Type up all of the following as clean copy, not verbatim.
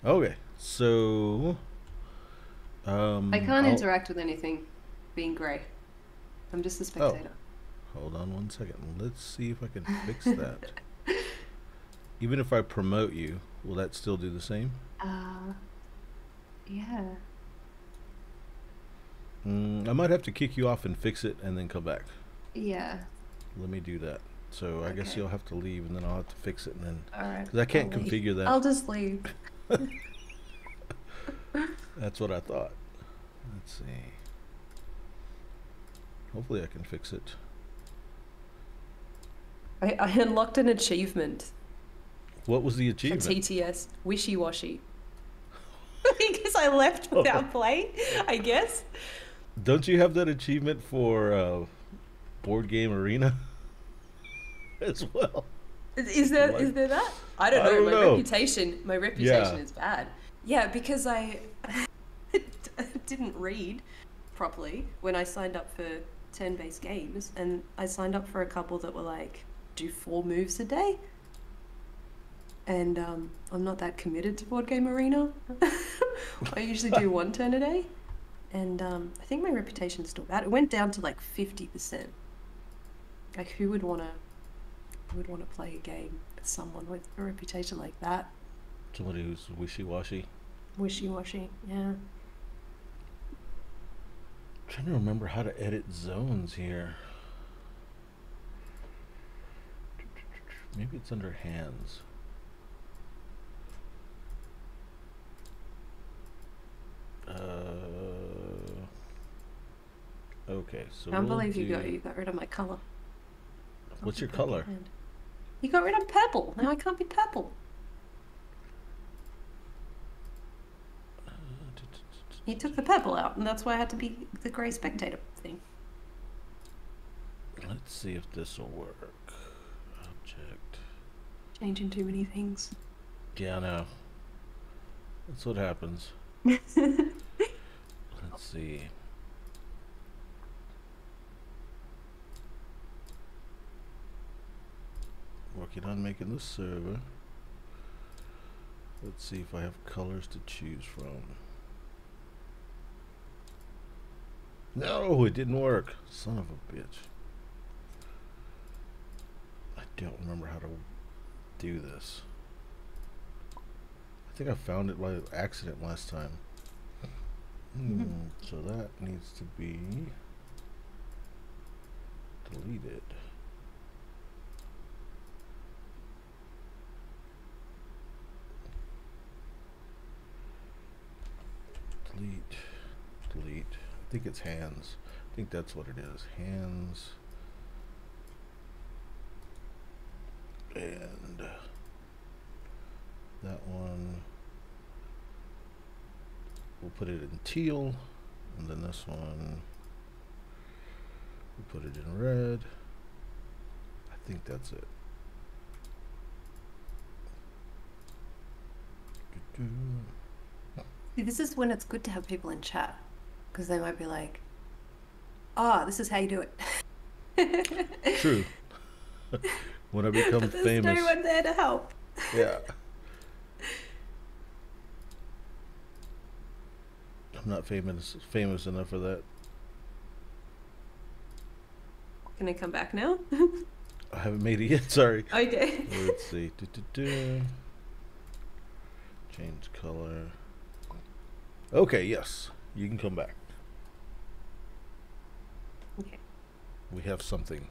Okay, so I can't I'll. interact with anything being grey. I'm just a Oh, spectator. hold on one second. Let's see if I can fix that. Even if I promote you, will that still do the same? uh, yeah. I might have to kick you off and fix it, and then come back. Yeah. Let me do that. So I guess Okay. you'll have to leave, and then I'll have to fix it, and then All right. because I I'll can't leave. configure that. I'll just leave. That's what I thought. Let's see. Hopefully, I can fix it. I unlocked an achievement What was the for achievement? TTS Wishy Washy because I left Oh, without play, I guess. don't you have that achievement for board game arena as well? Is For there life? that? I don't I know. don't know. My reputation Yeah. is bad. Yeah, because I didn't read properly when I signed up for turn-based games, and I signed up for a couple that were like do 4 moves a day, and I'm not that committed to board game arena. I usually do one turn a day, and I think my reputation's still bad. It went down to like 50%. Like who would want to play a game with someone with a reputation like that? Somebody who's wishy-washy. Wishy-washy. Yeah. I'm trying to remember how to edit zones here. Maybe it's under hands. Okay, so Can't we'll believe do. you got rid of my color. What's Can't your back in color? hand. You got rid of purple. Now I can't be purple. You took the purple out, and that's why I had to be the grey spectator thing. Let's see if this will work. Object. Changing too many things. Yeah, I know. That's what happens. Let's see. Working on making the server. Let's see if I have colors to choose from. No, it didn't work. Son of a bitch. I don't remember how to do this. I think I found it by accident last time. So that needs to be deleted. Delete. Delete. I think it's hands. I think that's what it is. Hands. And that one. We'll put it in teal. And then this one. We'll put it in red. I think that's it. See, this is when it's good to have people in chat, because they might be like, "Ah, this is how you do it." True. When I become But there's no famous. one there to help. Yeah. I'm not famous enough for that. Can I come back now? I haven't made it yet. Sorry. Okay. Let's see. Change color. Okay, yes. You can come back. Okay. We have something.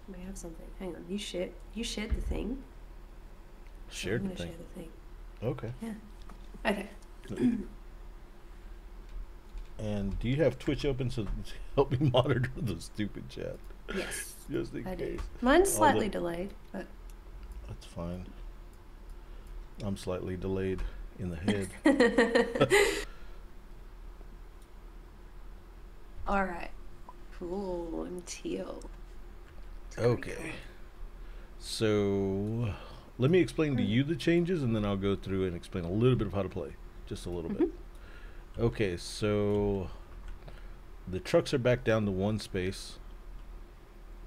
We have something. Hang on. You shared the thing. So I'm Shared gonna the thing. share the thing. Okay. Yeah. Okay. And do you have Twitch open so help me monitor the stupid chat? Yes, Just in I do. case. Mine's Although slightly delayed, but that's fine. I'm slightly delayed in the head. all right. Cool. I'm teal. It's a great Okay. color. So let me explain to Mm. you the changes and then I'll go through and explain a little bit of how to play. Just a little bit. Mhm. Okay, so the trucks are back down to one space.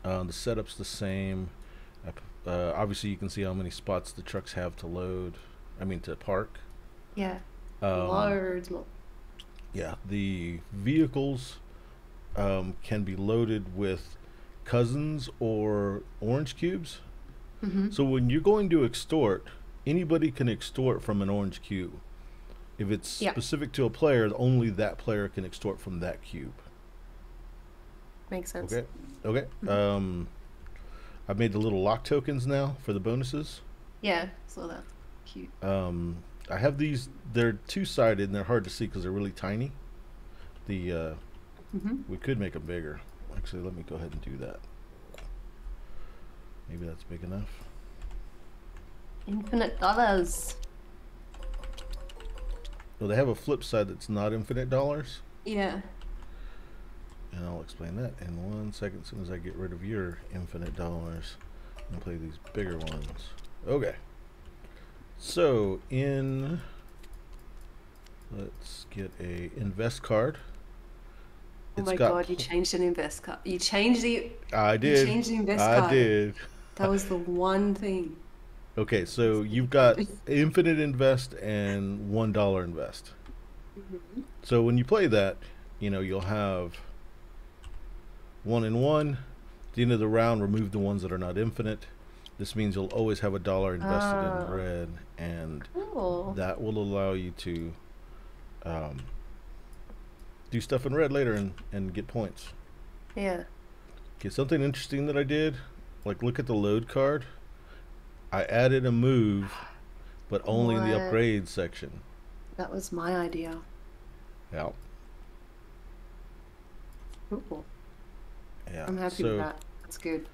The setup's the same. Obviously, you can see how many spots the trucks have to load. I mean, to park. Yeah. Um, Loads more. yeah, the vehicles can be loaded with cousins or orange cubes. Mm-hmm. So when you're going to extort, anybody can extort from an orange cube. If it's Yeah. specific to a player, only that player can extort from that cube. Makes sense. Okay. Okay. Hmm. I've made the little lock tokens now for the bonuses. Yeah. Saw that. Cute. I have these. They're two-sided and they're hard to see because they're really tiny. The Mm-hmm. We could make them bigger. Actually, let me go ahead and do that. Maybe that's big enough. Infinite dollars. Well, they have a flip side that's not infinite dollars, Yeah. and I'll explain that in 1 second. As soon as I get rid of your infinite dollars and play these bigger ones. Okay. So let's get a invest card. Oh It's my got. god, you changed an invest card. You changed the I you did. changed the invest I card. did. That was the one thing. Okay, so you've got infinite invest and $1 invest. Mhm. So when you play that, you'll have 1 and 1. At the end of the round, remove the ones that are not infinite. This means you'll always have $1 invested in Oh, red, and cool. that will allow you to um, do stuff in red later and get points. Yeah. Okay, something interesting that I did, like look at the load card. I added a move, but only in the What? upgrade section. That was my idea. Yeah, Cool. yeah. I'm happy with So that. That's good.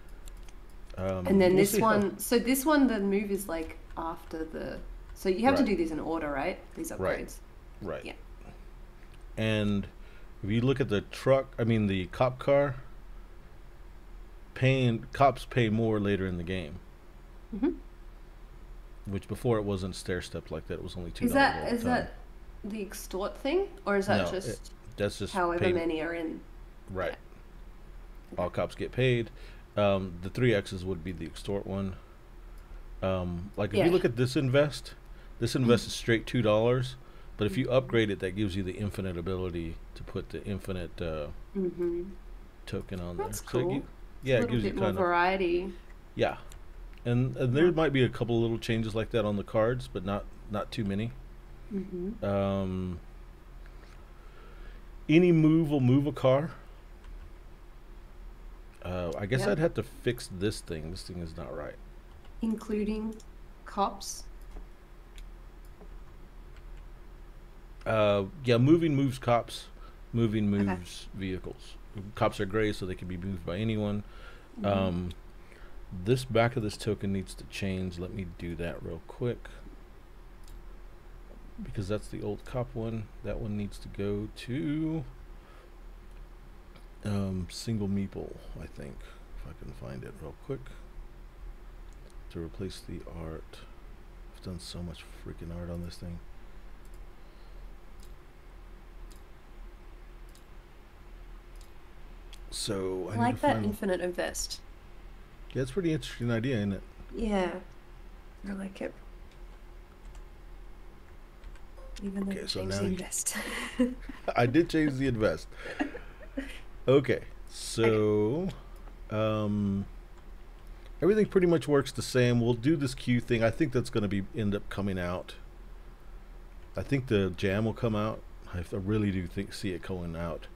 And then we'll this see how. one, so this one, the move is like after the. So you have to Right, do these in order, right? These right, upgrades. right. Yeah. And if you look at the truck, I mean the cop car, paying cops pay more later in the game, Hmm. which before it wasn't stair stepped like that. It was only two Is dollars that all the is time. that the extort thing, or is that No, just that's just however pay. many are in? Right, Yeah. all Okay. cops get paid. The three X's would be the extort one. Like if you Yeah. look at this invest is straight $2. But if you upgrade it, that gives you the infinite ability to put the infinite Mm-hmm. token on there. That's So cool. It's a yeah, it little gives you bit more kind of. variety. Yeah, and there Yeah. might be a couple little changes like that on the cards, but not too many. Mm-hmm. Um, any move will move a car. I guess Yep. I'd have to fix this thing. This thing is not right. Including cops. Yeah, moving moves cops. Moving Okay. moves vehicles. Cops are gray, so they can be moved by anyone. Mm-hmm. Um, this back of this token needs to change. Let me do that real quick because that's the old cop one. That one needs to go to single meeple, I think, if I can find it real quick to replace the art. I've done so much freaking art on this thing. So I I need to like that find. infinite invest. Yeah, it's a pretty interesting idea, isn't it? Yeah, I like it. Even though you Okay, so changed now the invest. I did change the invest. Okay, Okay. so um, everything pretty much works the same. We'll do this Q thing. I think that's going to be end up coming out. I think the jam will come out. I really do think see it going out.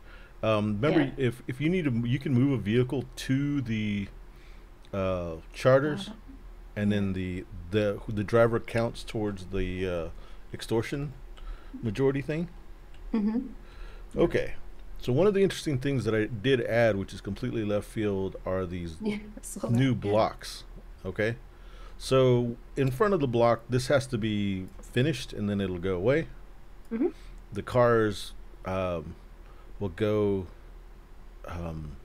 Yeah. Remember, if you need to, you can move a vehicle to the charters, and Yeah. then the driver counts towards the extortion majority thing. Mm-hmm. Yeah. Okay. So one of the interesting things that I did add, which is completely left field, are these Yeah. I saw that. new Yeah. blocks. Okay. So in front of the block, this has to be finished, and then it'll go away. Mm-hmm. The cars um, will go um,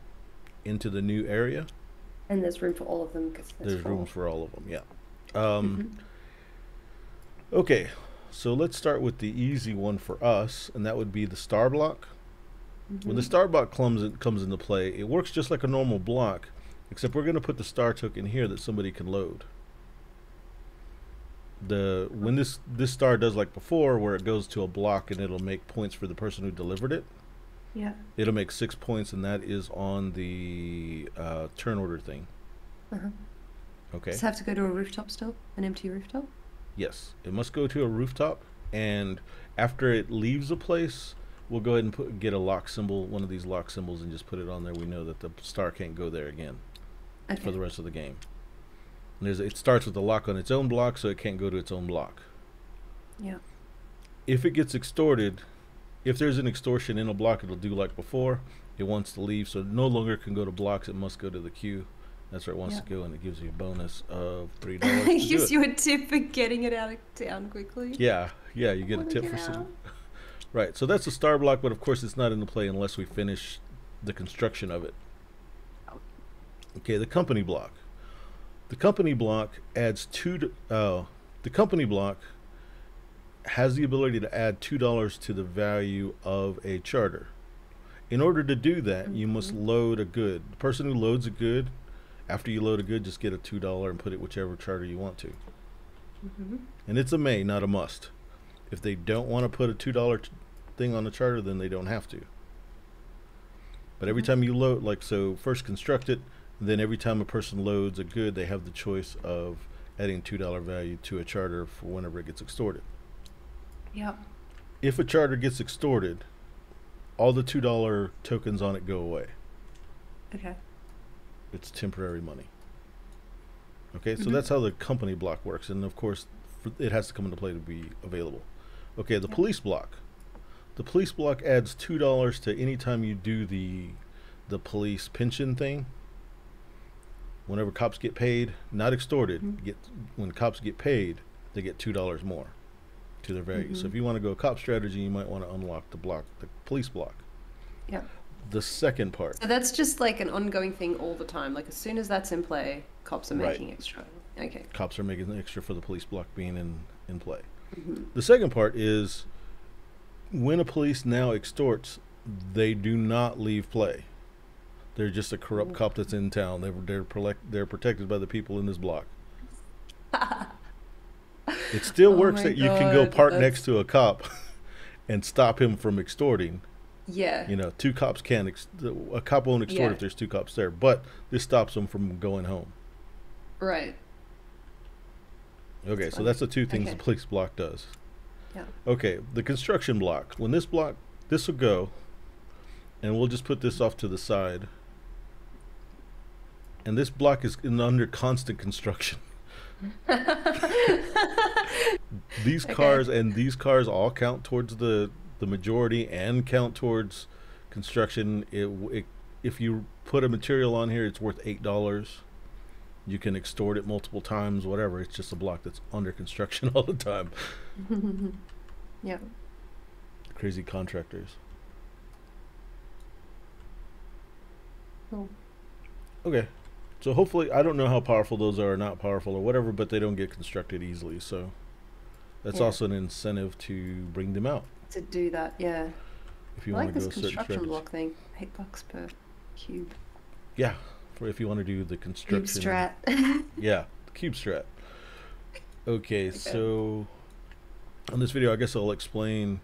into the new area. And there's room for all of them because there's There's rooms four. for all of them. Yeah. Um, Mm-hmm. okay. So let's start with the easy one for us, and that would be the star block. When the Mm-hmm. star block comes into play, it works just like a normal block, except we're going to put the star token here that somebody can load. When this star does like before, where it goes to a block and it'll make points for the person who delivered it. Yeah. It'll make 6 points, and that is on the turn order thing. Uh-huh. Okay. Does it have to go to a rooftop still? An empty rooftop? Yes, it must go to a rooftop, and after it leaves a place, we'll go ahead and get a lock symbol, one of these lock symbols, and just put it on there. We know that the star can't go there again for the rest of the game. And it starts with a lock on its own block, so it can't go to its own block. Yeah. If it gets extorted, if there's an extortion in a block, it'll do like before. It wants to leave, so it no longer can go to blocks. It must go to the queue. That's where it wants to go, and it gives you a bonus of $3. It gives you a tip for getting it out of town quickly. Yeah, you get a tip for sitting. Right, so that's the star block, but of course it's not into play unless we finish the construction of it. Okay, the company block. The company block adds the company block has the ability to add $2 to the value of a charter. In order to do that, you must load a good. The person who loads a good, after you load a good, just get a $2 and put it whichever charter you want to. And it's a may, not a must. If they don't want to put a $2 thing on the charter, then they don't have to. But every time you load, like, so first construct it, then every time a person loads a good, they have the choice of adding $2 value to a charter for whenever it gets extorted. Yeah. If a charter gets extorted, all the $2 tokens on it go away. Okay. It's temporary money. Okay, so that's how the company block works, and of course, it has to come into play to be available. Okay, the police block. The police block adds $2 to any time you do the police pension thing. Whenever cops get paid, not extorted, when cops get paid, they get $2 more to their value. So if you want to go cop strategy, you might want to unlock the police block. Yeah. The second part. So that's just like an ongoing thing all the time. Like as soon as that's in play, cops are making extra. Okay. Cops are making extra for the police block being in play. The second part is when a police now extorts, they do not leave play. They're just a corrupt cop that's in town. They're protected by the people in this block. It still works that you can go park next to a cop and stop him from extorting. Yeah. You know, two cops can. A cop won't extort if there's two cops there, but this stops them from going home. Right. Okay, so that's the two things the police block does. Yeah. Okay, the construction block. When this will go, and we'll just put this off to the side. And this block is under constant construction. These cars and these cars all count towards the majority and count towards construction. If you put a material on here, it's worth $8. You can extort it multiple times, whatever. It's just a block that's under construction all the time. Yeah. Crazy contractors. Cool. Okay. So hopefully, I don't know how powerful those are or not powerful or whatever, but they don't get constructed easily. So that's also an incentive to bring them out. To do that, yeah. If you I want like to this go construction block thing. $8 per cube. Yeah, for if you want to do the construction. Cube strat. Yeah, the cube strat. Okay, so on this video, I guess I'll explain.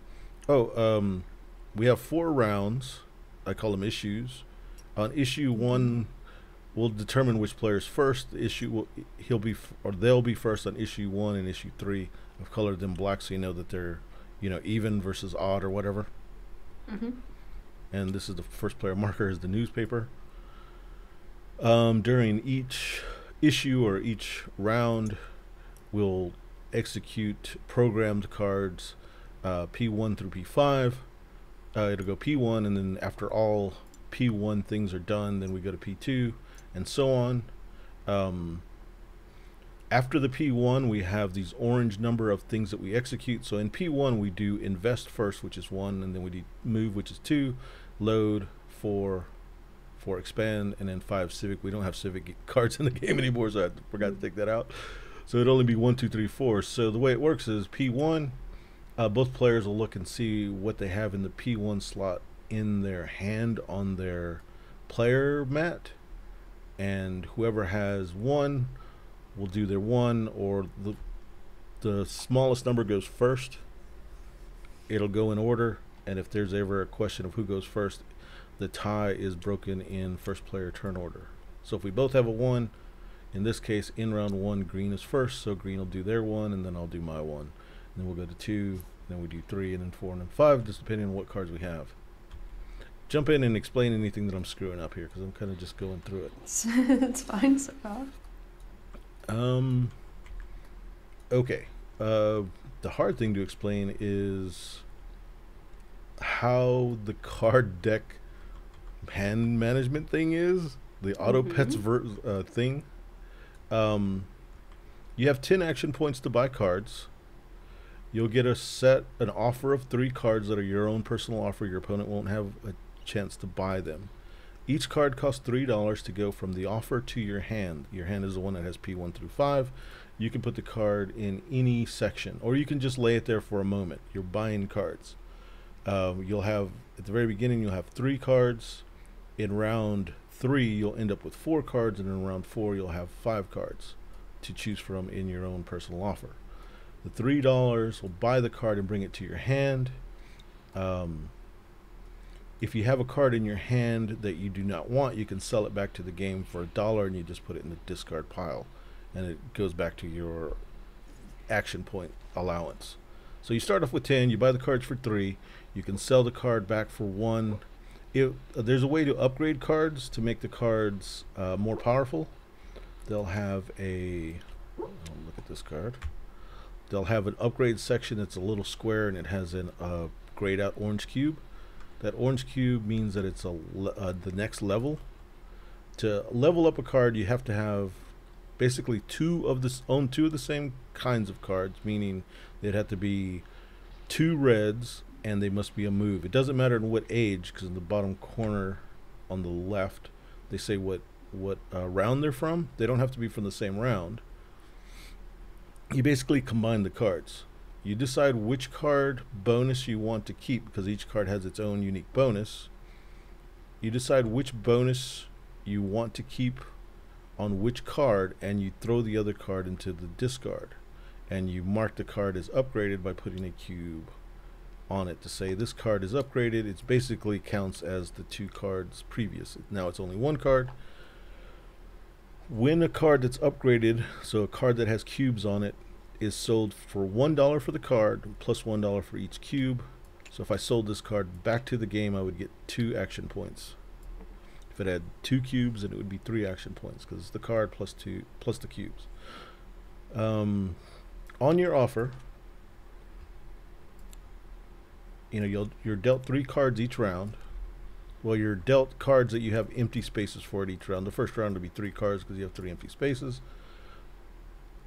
We have 4 rounds. I call them issues. On issue 1, we'll determine which player's first. They'll be first on issue 1 and issue 3. I've colored them black so you know that they're, even versus odd or whatever. And this is the first player marker is the newspaper. During each issue or each round, we'll execute programmed cards P1 through P5. It'll go P1, and then after all P1 things are done, then we go to P2, and so on. After the P1, we have these orange number of things that we execute. So in P1, we do invest first, which is 1, and then we do move, which is 2, load, 4 expand, and then 5 civic. We don't have civic cards in the game anymore, so I forgot to take that out. So it'd only be 1, 2, 3, 4. So the way it works is P1, both players will look and see what they have in the P1 slot in their hand on their player mat, and whoever has 1 will do their 1, or the smallest number goes first. It'll go in order, and if there's ever a question of who goes first, the tie is broken in first player turn order. So if we both have a 1, in this case, in round 1, green is first, so green will do their 1, and then I'll do my 1. And then we'll go to 2, then we do 3, and then 4, and then 5, just depending on what cards we have. Jump in and explain anything that I'm screwing up here, because I'm kind of just going through it. It's fine so far. Okay. The hard thing to explain is how the card deck hand management thing is. The auto pets thing. You have 10 action points to buy cards. You'll get an offer of 3 cards that are your own personal offer. Your opponent won't have a chance to buy them. Each card costs $3 to go from the offer to your hand. Your hand is the one that has P1 through 5. You can put the card in any section, or you can just lay it there for a moment. You're buying cards. You'll have, at the very beginning, you'll have 3 cards. In round 3, you'll end up with 4 cards, and in round 4, you'll have 5 cards to choose from in your own personal offer. The $3 will buy the card and bring it to your hand. If you have a card in your hand that you do not want, you can sell it back to the game for $1, and you just put it in the discard pile, and it goes back to your action point allowance. So you start off with 10, you buy the cards for 3, you can sell the card back for 1. There's a way to upgrade cards to make the cards more powerful. They'll have look at this card. They'll have an upgrade section that's a little square, and it has a grayed out orange cube. That orange cube means that it's the next level. To level up a card, you have to have basically own two of the same kinds of cards, meaning they'd have to be 2 reds, and they must be a move. It doesn't matter in what age, because in the bottom corner on the left, they say what round they're from. They don't have to be from the same round. You basically combine the cards. You decide which card bonus you want to keep, because each card has its own unique bonus. You decide which bonus you want to keep on which card, and you throw the other card into the discard. And you mark the card as upgraded by putting a cube on it to say this card is upgraded. It basically counts as the 2 cards previous. Now it's only 1 card. When a card that's upgraded, so a card that has cubes on it, is sold for $1 for the card plus $1 for each cube. So if I sold this card back to the game, I would get 2 action points. If it had 2 cubes, then it would be 3 action points, because it's the card plus the cubes. On your offer, you're dealt 3 cards each round. Well, you're dealt cards that you have empty spaces for at each round. The first round will be 3 cards because you have 3 empty spaces.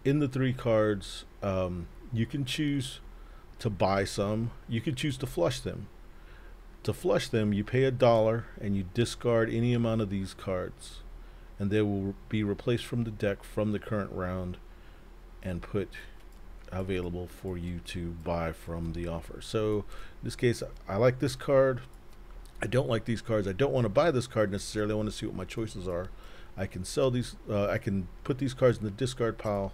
In the 3 cards, you can choose to buy some. You can choose to flush them. To flush them, you pay $1 and you discard any amount of these cards, and they will be replaced from the deck from the current round and put available for you to buy from the offer. So in this case, I like this card. I don't like these cards. I don't want to buy this card necessarily. I want to see what my choices are. I can sell these. I can put these cards in the discard pile.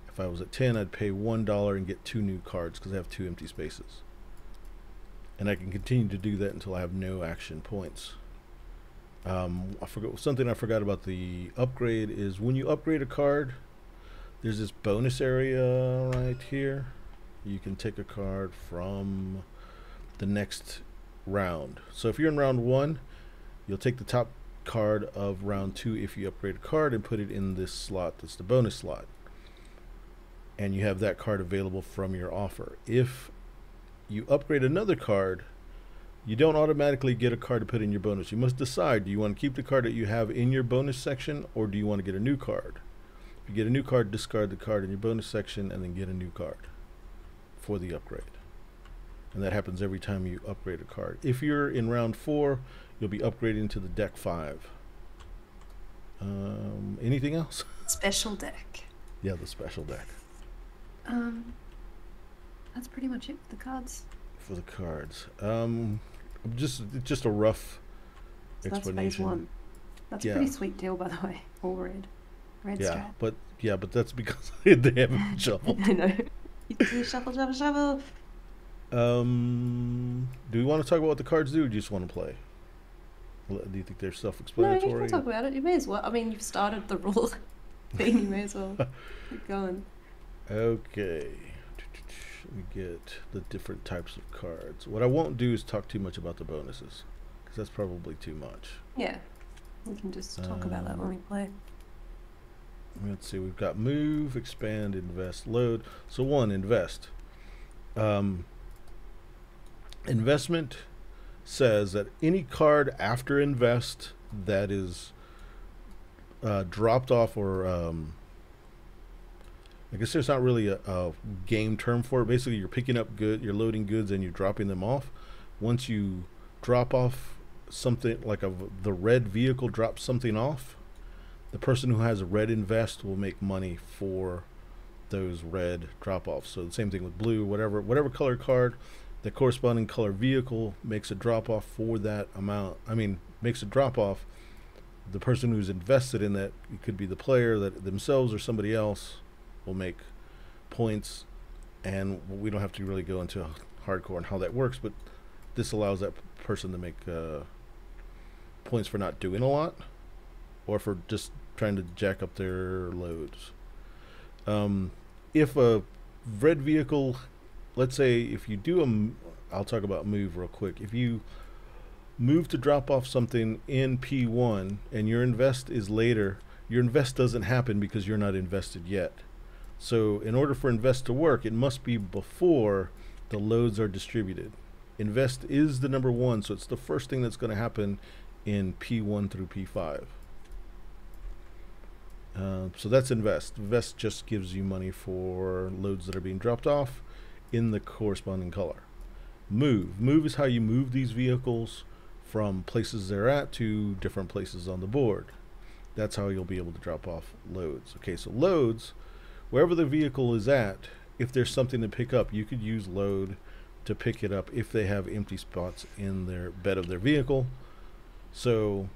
If I was at 10, I'd pay $1 and get 2 new cards because I have 2 empty spaces. And I can continue to do that until I have no action points. Something I forgot about the upgrade is when you upgrade a card, there's this bonus area right here. You can take a card from the next round. So if you're in round 1, you'll take the top card of round 2 if you upgrade a card and put it in this slot. That's the bonus slot. And you have that card available from your offer. If you upgrade another card, you don't automatically get a card to put in your bonus. You must decide, do you want to keep the card that you have in your bonus section, or do you want to get a new card? If you get a new card, discard the card in your bonus section and then get a new card for the upgrade. And that happens every time you upgrade a card. If you're in round 4, you'll be upgrading to the deck 5. Anything else? Special deck. Yeah, the special deck. That's pretty much it for the cards. For the cards. Just a rough explanation. That's phase 1. That's a pretty sweet deal, by the way. All red. Red strap. But that's because they haven't shuffled. I know. Shuffle, shuffle, shuffle. Do we want to talk about what the cards do, or do you just want to play? Do you think they're No, you can self-explanatory? talk about it. You may as well. I mean, you've started the rule thing. You may as well keep going. Okay. Let me get the different types of cards. What I won't do is talk too much about the bonuses, because that's probably too much. Yeah, we can just talk about that when we play. Let's see. We've got move, expand, invest, load. So one, invest. Investment says that any card after invest that is dropped off, or I guess there's not really a game term for it. Basically, you're picking up you're loading goods and you're dropping them off. Once you drop off something, like the red vehicle drops something off, the person who has a red invest will make money for those red drop offs. So the same thing with blue, whatever color card, the corresponding color vehicle makes a drop off for that amount. I mean, makes a drop off. The person who's invested in that, it could be the player that themselves or somebody else, will make points. And we don't have to really go into hardcore on how that works, but this allows that person to make points for not doing a lot, or for just trying to jack up their loads. If a red vehicle, let's say if you do I'll talk about move real quick. If you move to drop off something in P1 and your invest is later, your invest doesn't happen because you're not invested yet. So in order for invest to work, it must be before the loads are distributed. Invest is the number one, so it's the first thing that's going to happen in P1 through P5. So that's invest. Invest just gives you money for loads that are being dropped off in the corresponding color. Move is how you move these vehicles from places they're at to different places on the board. That's how you'll be able to drop off loads. Okay, so loads, wherever the vehicle is at, if there's something to pick up, you could use load to pick it up if they have empty spots in their bed of their vehicle. So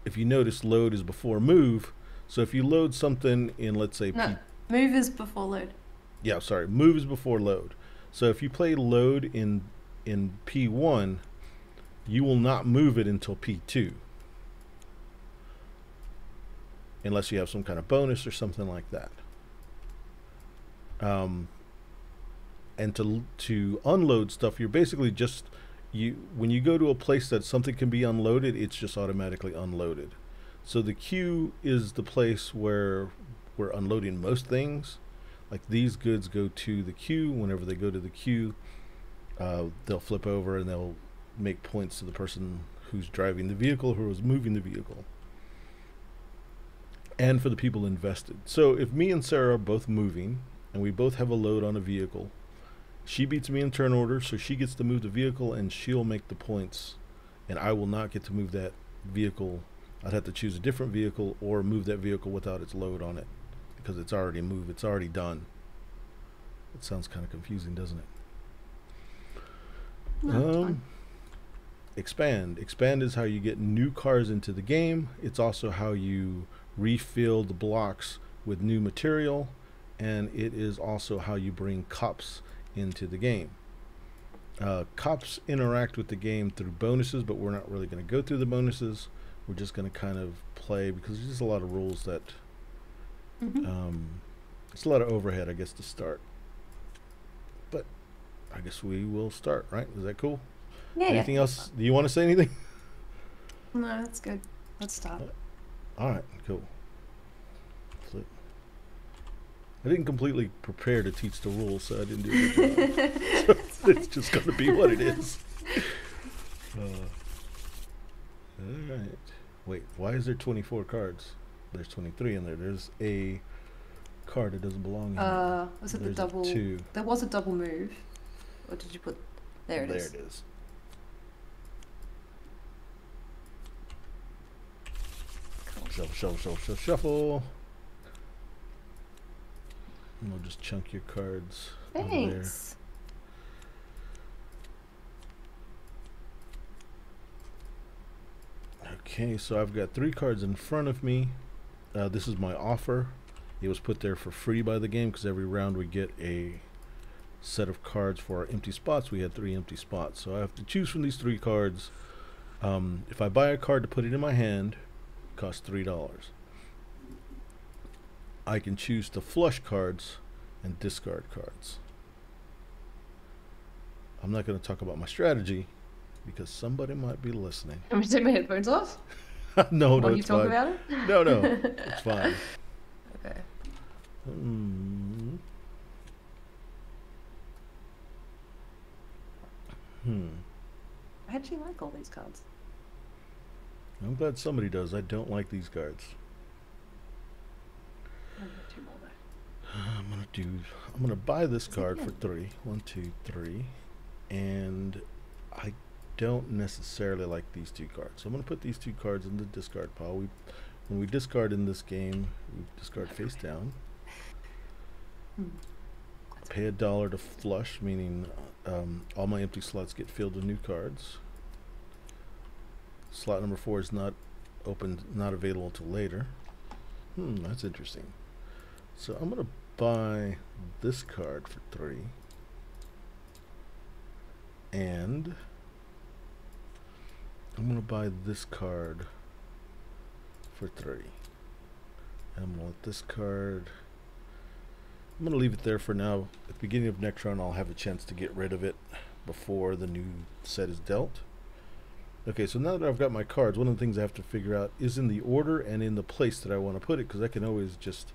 if you notice, load is before move. So if you load something in, let's say, No, move is before load. Yeah, sorry, move is before load. So if you play load in P1, you will not move it until P2, unless you have some kind of bonus or something like that. And to unload stuff, you're basically just, when you go to a place that something can be unloaded, it's just automatically unloaded. So the queue is the place where we're unloading most things. Like these goods go to the queue. Whenever they go to the queue, they'll flip over and they'll make points to the person who's driving the vehicle, who is moving the vehicle, and for the people invested. So if me and Sarah are both moving and we both have a load on a vehicle, she beats me in turn order, so she gets to move the vehicle and she'll make the points, and I will not get to move that vehicle. I'd have to choose a different vehicle or move that vehicle without its load on it, because it's already moved, it's already done. It sounds kind of confusing, doesn't it? No, expand is how you get new cars into the game. It's also how you refill the blocks with new material, and it is also how you bring cops into the game. Cops interact with the game through bonuses, but we're not really going to go through the bonuses. We're just going to kind of play, because there's just a lot of rules that it's a lot of overhead, I guess, to start. But I guess we will start, right? Is that cool? Yeah. Anything else? Do you want to say anything? No, that's good. Let's start. All right, cool. Flip. I didn't completely prepare to teach the rules, so I didn't do a good job. So it's just going to be what it is. All right. Wait, why is there 24 cards? There's 23 in there. There's a card that doesn't belong in there. Was it There's the double? two. There was a double move. Or did you put? There it is. There it is. Cool. Shuffle. And we'll just chunk your cards over there. Thanks. Okay, so I've got 3 cards in front of me. This is my offer. It was put there for free by the game because every round we get a set of cards for our empty spots. We had 3 empty spots, so I have to choose from these 3 cards. If I buy a card to put it in my hand, it costs $3. I can choose to flush cards and discard cards. I'm not going to talk about my strategy because somebody might be listening. I'm going to take my headphones off? No, While you it's talk fine. about it? No, it's fine. Okay. I actually like all these cards. I'm glad somebody does. I don't like these cards. I'm gonna do more though. I'm gonna buy this card for 3. 1, 2, 3. And I don't necessarily like these 2 cards. So I'm gonna put these 2 cards in the discard pile. When we discard in this game, we discard face down. Pay $1 to flush, meaning all my empty slots get filled with new cards. Slot number 4 is not opened, not available until later. That's interesting. So I'm gonna buy this card for 3, and I'm gonna buy this card for 3. And I'm gonna let this card. I'm gonna leave it there for now. At the beginning of next round, I'll have a chance to get rid of it before the new set is dealt. Okay, so now that I've got my cards, one of the things I have to figure out is in the order and in the place that I want to put it, because I can always just,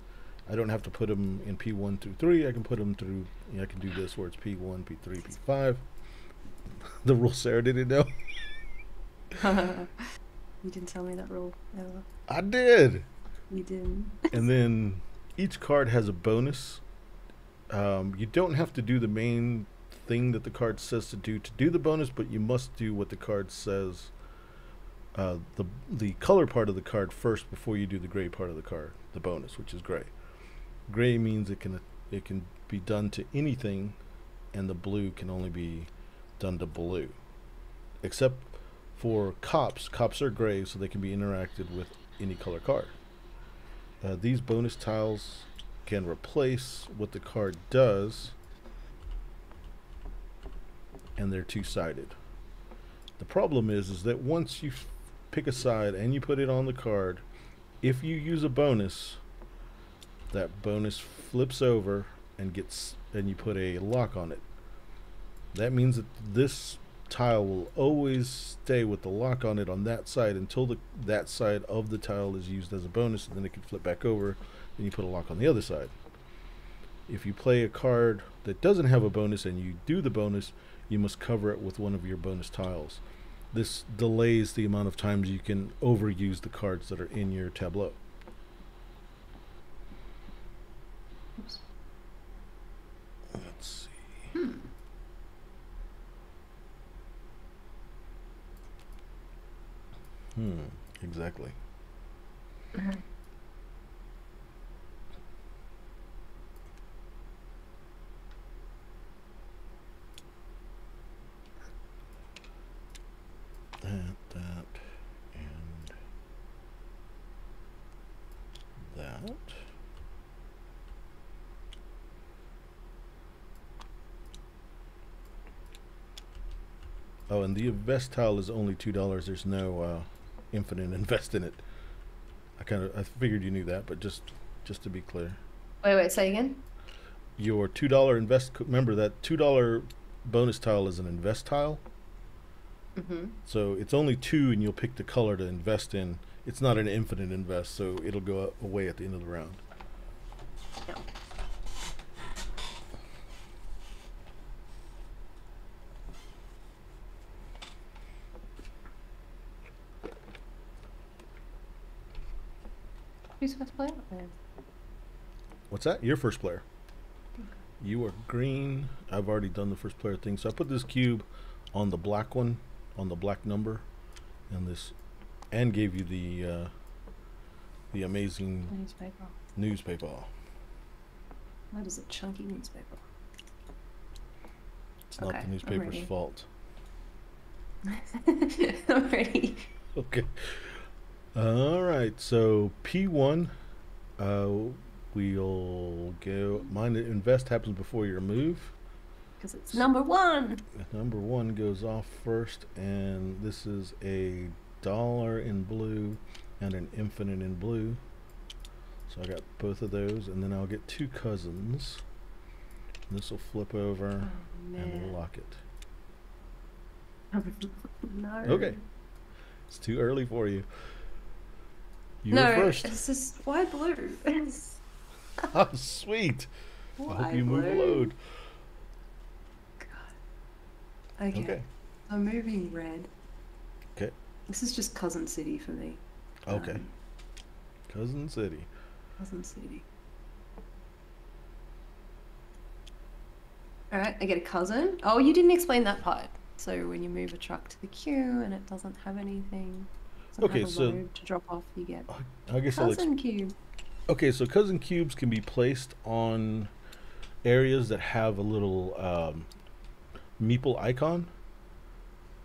I don't have to put them in P1 through 3. I can put them through, I can do this where it's P1, P3, P5. The rule Sarah didn't know. You didn't tell me that rule, Ella. I did. You didn't. And then each card has a bonus. You don't have to do the main thing that the card says to do the bonus, but you must do what the card says, the color part of the card first before you do the gray part of the card, the bonus, which is gray. Gray means it can be done to anything, and the blue can only be done to blue, except for cops. Cops are gray, so they can be interacted with any color card. These bonus tiles can replace what the card does, and they're 2-sided. The problem is that once you pick a side and you put it on the card, if you use a bonus, that bonus flips over and you put a lock on it. That means that this tile will always stay with the lock on it on that side until that side of the tile is used as a bonus, and then it can flip back over and you put a lock on the other side. If you play a card that doesn't have a bonus and you do the bonus, you must cover it with one of your bonus tiles. This delays the amount of times you can overuse the cards that are in your tableau. Oops. Let's see. Exactly. That, and that. Oh, and the invest tile is only $2. There's no infinite invest in it. I figured you knew that, but just to be clear. Wait, say again? Your $2 invest, remember that $2 bonus tile is an invest tile. So it's only 2, and you'll pick the color to invest in. It's not an infinite invest, so it'll go away at the end of the round. Yeah. Who's first player? What's that? You're first player. You are green. I've already done the first player thing, so I put this cube on the black one, on the black number, and gave you the amazing newspaper. That is a chunky newspaper. It's not the newspaper's fault. I'm ready. Okay. All right. So P1, We'll go. Mine invest happens before your move. Because it's number one. Number one goes off first, and this is $1 in blue and an infinite in blue. So I got both of those, and then I'll get 2 cousins. This will flip over, and we'll lock it. No. Okay. It's too early for you. You're no, first. it's just, why blue? Oh, sweet. Why I hope you move blue? load. God. Okay. Okay. I'm moving red. Okay. This is just Cousin City for me. Okay. Cousin City. Cousin City. Alright, I get a cousin. Oh, you didn't explain that part. So when you move a truck to the queue and it doesn't have anything, doesn't Okay, have a so load to drop off, you get I guess cousin cube. Okay, so cousin cubes can be placed on areas that have a little meeple icon.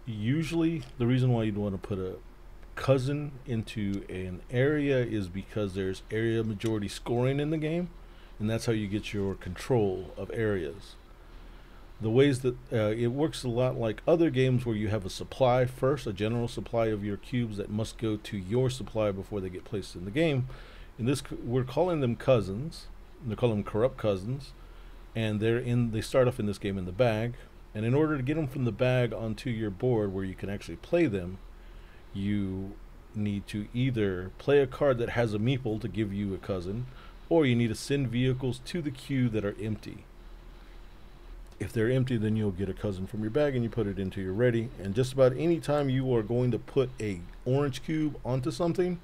Usually, the reason why you'd want to put a cousin into an area is because there's area majority scoring in the game, and that's how you get your control of areas. The ways that it works a lot like other games where you have a supply first, a general supply of your cubes that must go to your supply before they get placed in the game. In this, we're calling them cousins. They call them corrupt cousins, and they start off in this game in the bag. And in order to get them from the bag onto your board where you can actually play them, you need to either play a card that has a meeple to give you a cousin, or you need to send vehicles to the queue that are empty. If they're empty, then you'll get a cousin from your bag and you put it into your ready. And just about any time you are going to put a orange cube onto something,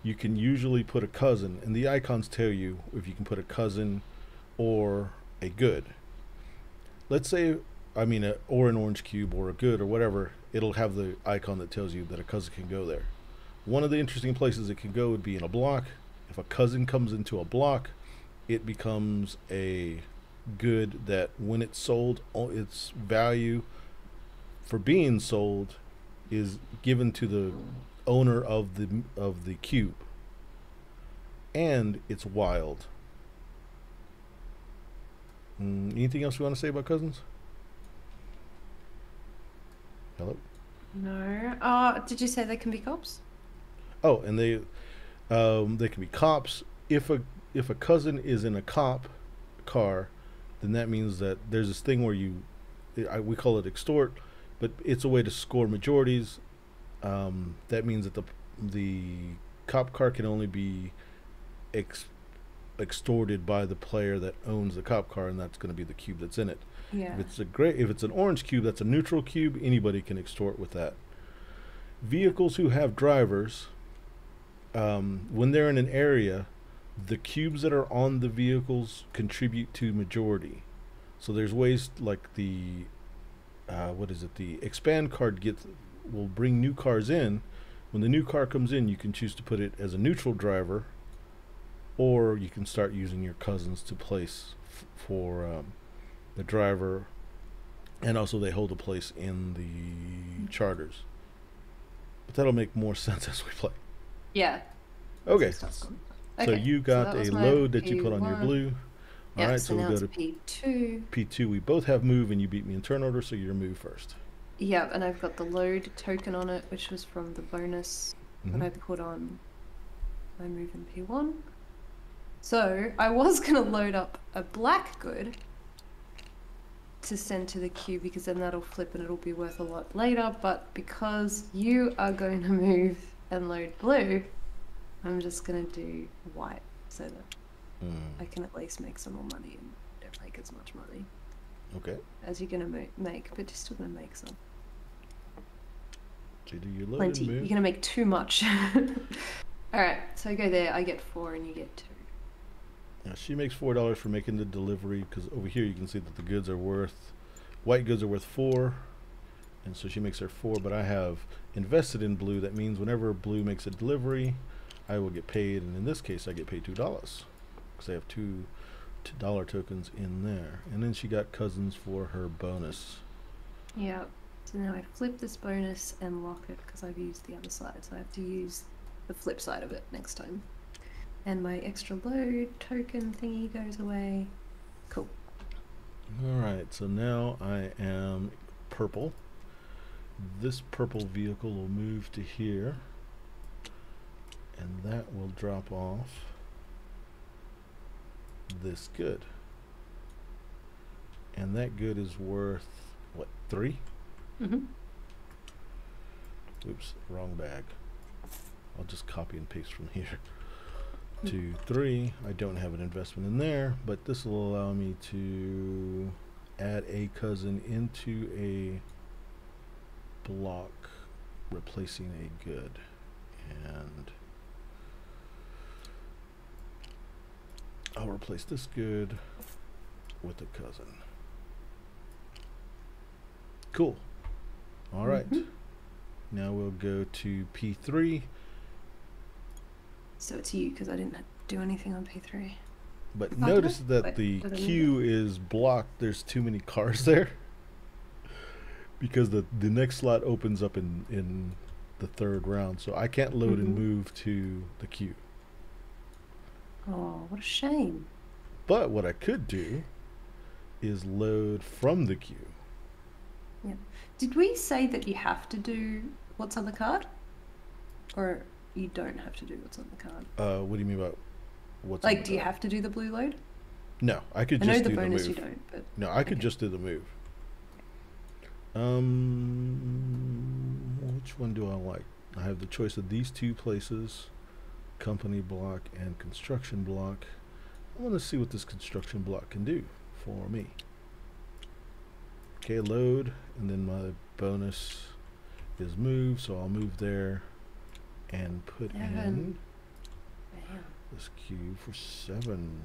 you can usually put a cousin, and the icons tell you if you can put a cousin or a good. Let's say, or an orange cube or a good or whatever, it'll have the icon that tells you that a cousin can go there. One of the interesting places it can go would be in a block. If a cousin comes into a block, it becomes a good that when it's sold, its value for being sold is given to the owner of the cube, and it's wild. Anything else you want to say about cousins? Hello? No. Did you say they can be cops? Oh, and they can be cops. If a cousin is in a cop car, then that means that there's this thing where we call it extort, but it's a way to score majorities. That means that the cop car can only be extorted by the player that owns the cop car, and that's going to be the cube that's in it. Yeah. If it's an orange cube, that's a neutral cube. Anybody can extort with that. Vehicles who have drivers, when they're in an area, the cubes that are on the vehicles contribute to majority. So there's ways like the expand card will bring new cars in. When the new car comes in, you can choose to put it as a neutral driver, or you can start using your cousins to place for the driver, and also they hold a place in the charters. But that'll make more sense as we play. Yeah. Okay. Okay, So you got a load that you put on your P1. blue. Yeah, Alright, so so now we'll go it's to P2. P2. We both have move, and you beat me in turn order, so you're move first. Yeah, and I've got the load token on it, which was from the bonus that I put on my move in P1. So I was going to load up a black good to send to the queue, because then that'll flip and it'll be worth a lot later, but because you are going to move and load blue, I'm just going to do white so that I can at least make some more money and don't make as much money Okay. as you're going to make, but you're still going to make some. So you do your load Plenty. and You're move. going to make too much. Alright, so I go there, I get 4 and you get 2. Now she makes $4 for making the delivery, because over here you can see that the goods are worth, white goods are worth 4, and so she makes her 4. But I have invested in blue. That means whenever blue makes a delivery, I will get paid, and in this case I get paid $2 because I have $2 tokens in there. And then she got cousins for her bonus. Yeah. So now I flip this bonus and lock it because I've used the other side, so I have to use the flip side of it next time. And my extra load token thingy goes away. Cool. Alright, so now I am purple. This purple vehicle will move to here. And that will drop off this good. And that good is worth, what, 3? Mm-hmm. Oops, wrong bag. I'll just copy and paste from here. 2, 3. I don't have an investment in there, but this will allow me to add a cousin into a block, replacing a good. And I'll replace this good with a cousin. Cool. All right. Now we'll go to P3. So it's you, because I didn't do anything on P3. But notice that the queue is blocked. There's too many cars there. Because the next slot opens up in the third round. So I can't load and move to the queue. Oh, what a shame. But what I could do is load from the queue. Yeah. Did we say that you have to do what's on the card? Or you don't have to do what's on the card? What do you mean about what's like, on the do you card? have to do the blue load? No, I could I know just the do the bonus move. you don't, but No, I could just do the move. Which one do I like? I have the choice of these two places, company block and construction block. I want to see what this construction block can do for me. Okay, load, and then my bonus is move, so I'll move there and put in this queue for 7.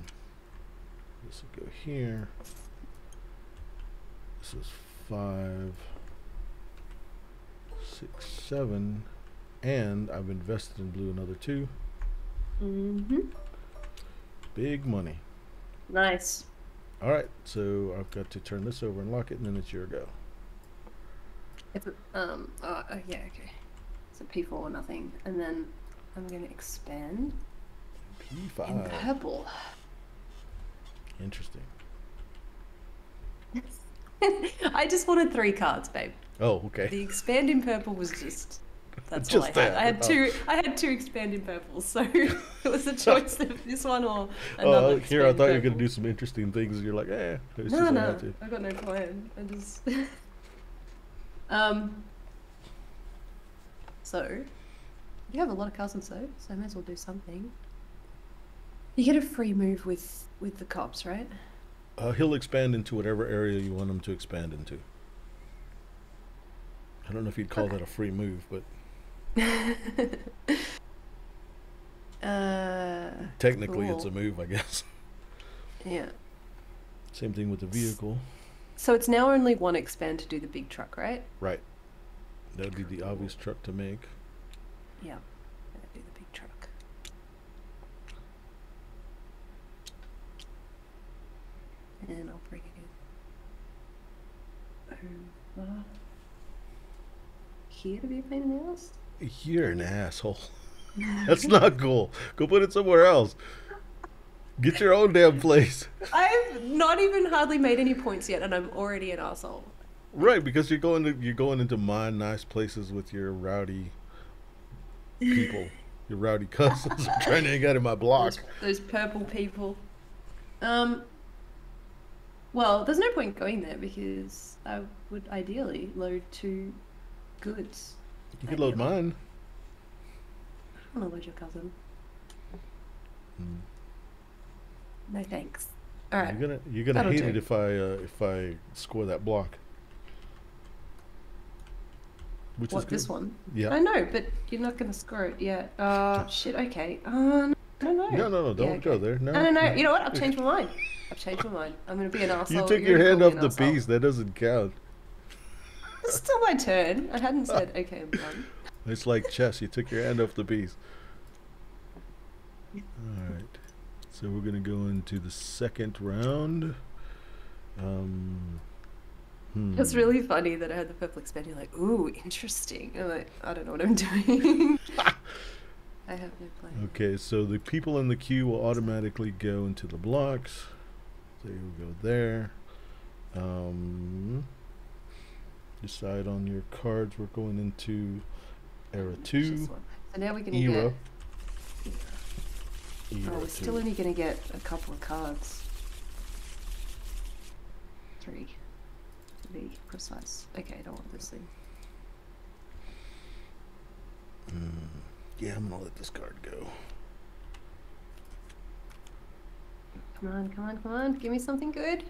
This will go here. This is 5, 6, 7, and I've invested in blue another 2. Big money. Nice. All right, so I've got to turn this over and lock it, and then it's your go. If it, yeah, okay. So P4 or nothing, and then I'm going to expand P5. in purple. Interesting. I just wanted 3 cards, babe. Oh, okay. The expand in purple was just. That's Just all I had. that. I had two. I had 2 expand in purples, so it was a choice of this one or another. Here I thought you were going to purple. do some interesting things, and you're like, it's just I No, had to. I got no plan. I just. So, you have a lot of cousins though, so I may as well do something. You get a free move with the cops, right? He'll expand into whatever area you want him to expand into. I don't know if you'd call that a free move, but technically it's a cool. move, I guess. Yeah. Same thing with the vehicle. So it's now only 1 expand to do the big truck, right? Right. That would be the obvious truck to make. Yeah. I'm gonna do the big truck. And I'll bring it over here to be a pain in the ass. You're an asshole. That's not cool. Go put it somewhere else. Get your own damn place. I've not even hardly made any points yet, and I'm already an asshole. Right, because you're going into my nice places with your rowdy people, your rowdy cousins are trying to get in my block. Those purple people. Well, there's no point going there because I would ideally load 2 goods. You could load mine. I'm gonna load your cousin. No thanks. All right. You're gonna That'll hate do. it if I score that block. Which What, is good. this one? Yeah. I know, but you're not gonna score it yet. Shit. Okay. No, No, don't go there. No. No. You know what? I've changed my mind. I'm gonna be an arsehole. You took You're your gonna hand call off me the an arsehole. piece. That doesn't count. It's still my turn. I hadn't said okay. I'm done. It's like chess. You took your hand off the piece. All right. So we're gonna go into the second round. It's really funny that I had the purple expand. You're like, ooh, interesting. I'm like, I don't know what I'm doing. I have no plan. Okay, so the people in the queue will automatically go into the blocks. So you'll go there. Decide on your cards. We're going into Era 2. So now we're going to Era. get... Era we're 2. still only going to get a couple of cards. 3. To be precise. Okay, I don't want this thing. Yeah, I'm gonna let this card go. Come on, come on, come on. Give me something good.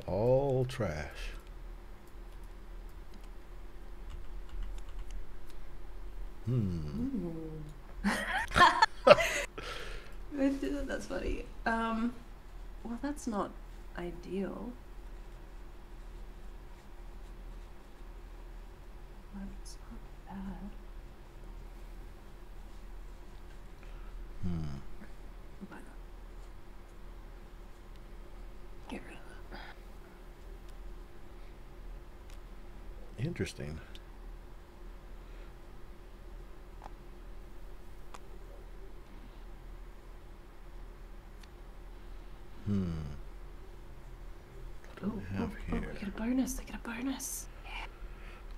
All trash. That's funny. Well, that's not ideal. That's not bad. Why not? Get rid of that. Interesting. What do we have here? I get a bonus. I get a bonus.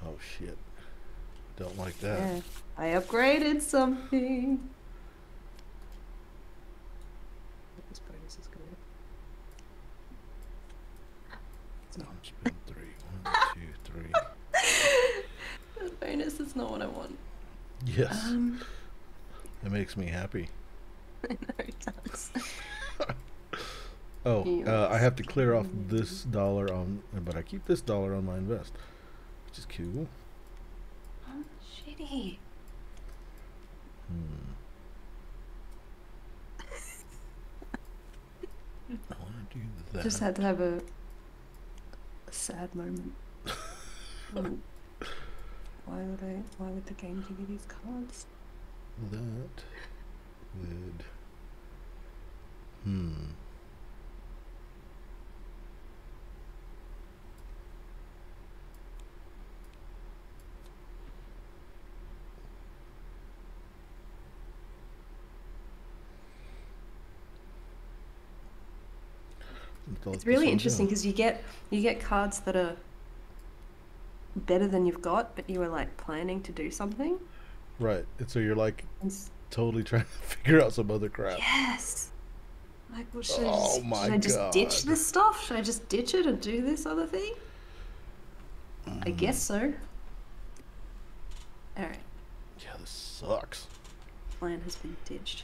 Oh shit. Don't like that. Yeah, I upgraded something. This bonus is good. It's not. Spin 3. 1, 2, 3. The bonus is not what I want. Yes. It makes me happy. I know it does. Oh, I have to clear off this dollar on, but I keep this dollar on my invest, which is cool. Oh, shitty. I want to do that. Just had to have a sad moment. Why would the game give you these cards? That would. It's really interesting because you get cards that are better than you've got, but you were like planning to do something. Right. And so you're like totally trying to figure out some other crap. Yes. Like, well, should my I just God. ditch this stuff? Should I just ditch it and do this other thing? I guess so. All right. Yeah, this sucks. Plan has been ditched.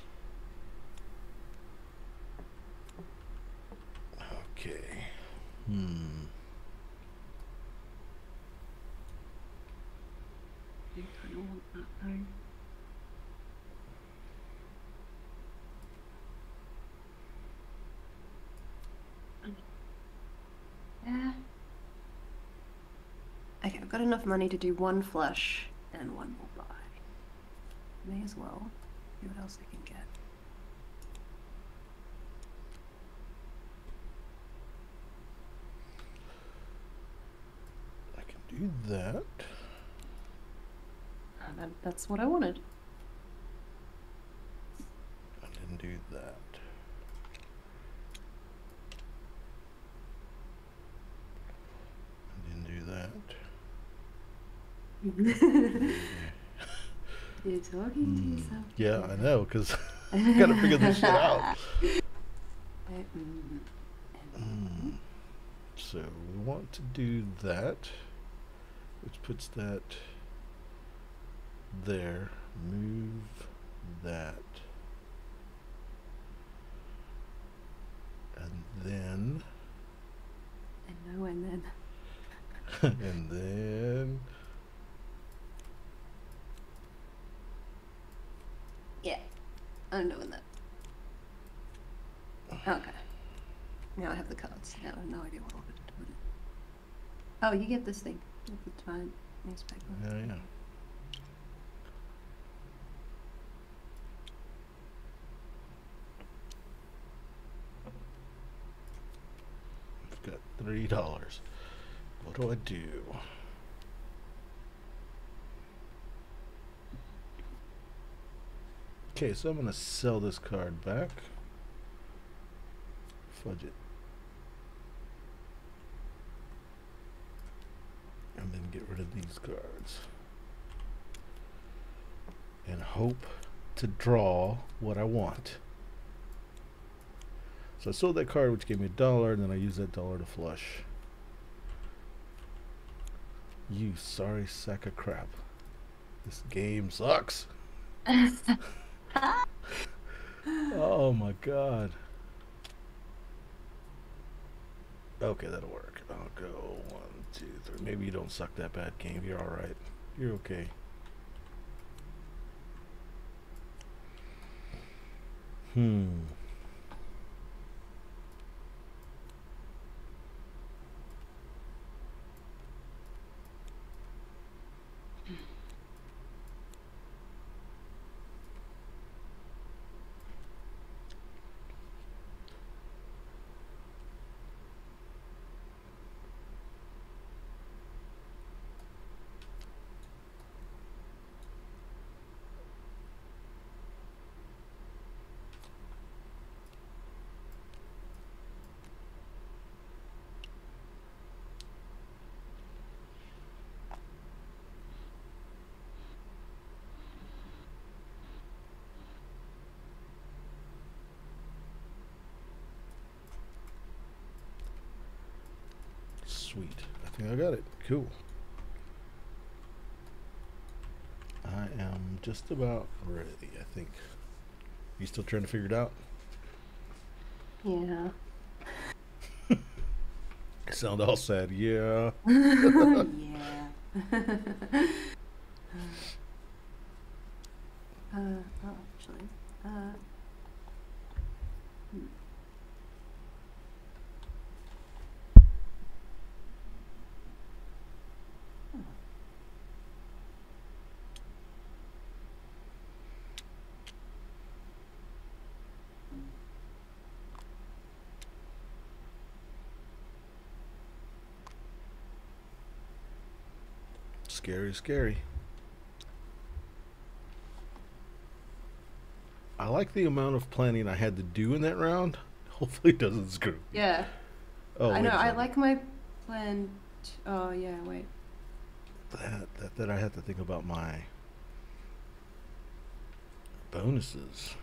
Okay. I don't want that though. Yeah. Okay, I've got enough money to do one flush and one more buy. May as well see what else I can get. I can do that. That's what I wanted. I didn't do that. You're talking to yourself. Yeah, I know, because I gotta figure this shit out. So we want to do that, which puts that there. Move that. And then... And then... and then... Yeah, I'm doing that. Okay. Now I have the cards. Now I have no idea what I wanted to do with it. Oh, you get this thing. The Time newspaper. Yeah. I've got $3. What do I do? Okay, so I'm gonna sell this card back. Fudge it. And then get rid of these cards. And hope to draw what I want. So I sold that card, which gave me $1, and then I used that $1 to flush. You sorry sack of crap. This game sucks. Oh my god. Okay, that'll work. I'll go 1, 2, 3. Maybe you don't suck that bad, game. You're alright. You're okay. Sweet. I think I got it. Cool. I am just about ready, I think. You still trying to figure it out? Yeah. I sound all sad. Yeah. Yeah. Actually. Scary, scary. I like the amount of planning I had to do in that round. Hopefully it doesn't screw me. Yeah. Oh, I wait know. a I second. like my plan. Oh yeah. Wait. That I have to think about my bonuses.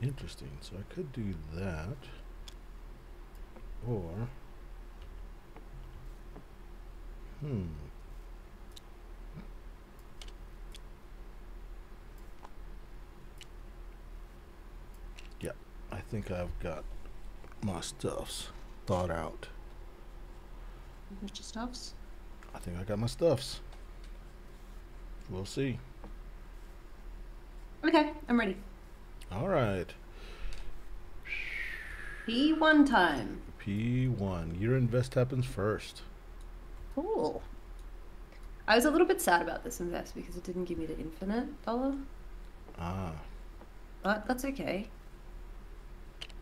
Interesting. So I could do that, or yeah, I think I've got my stuffs thought out. Mr. Stuffs. I think I got my stuffs. We'll see. Okay, I'm ready. All right. P1 time. P1. Your invest happens first. Cool. I was a little bit sad about this invest because it didn't give me the infinite dollar. Ah. But that's okay.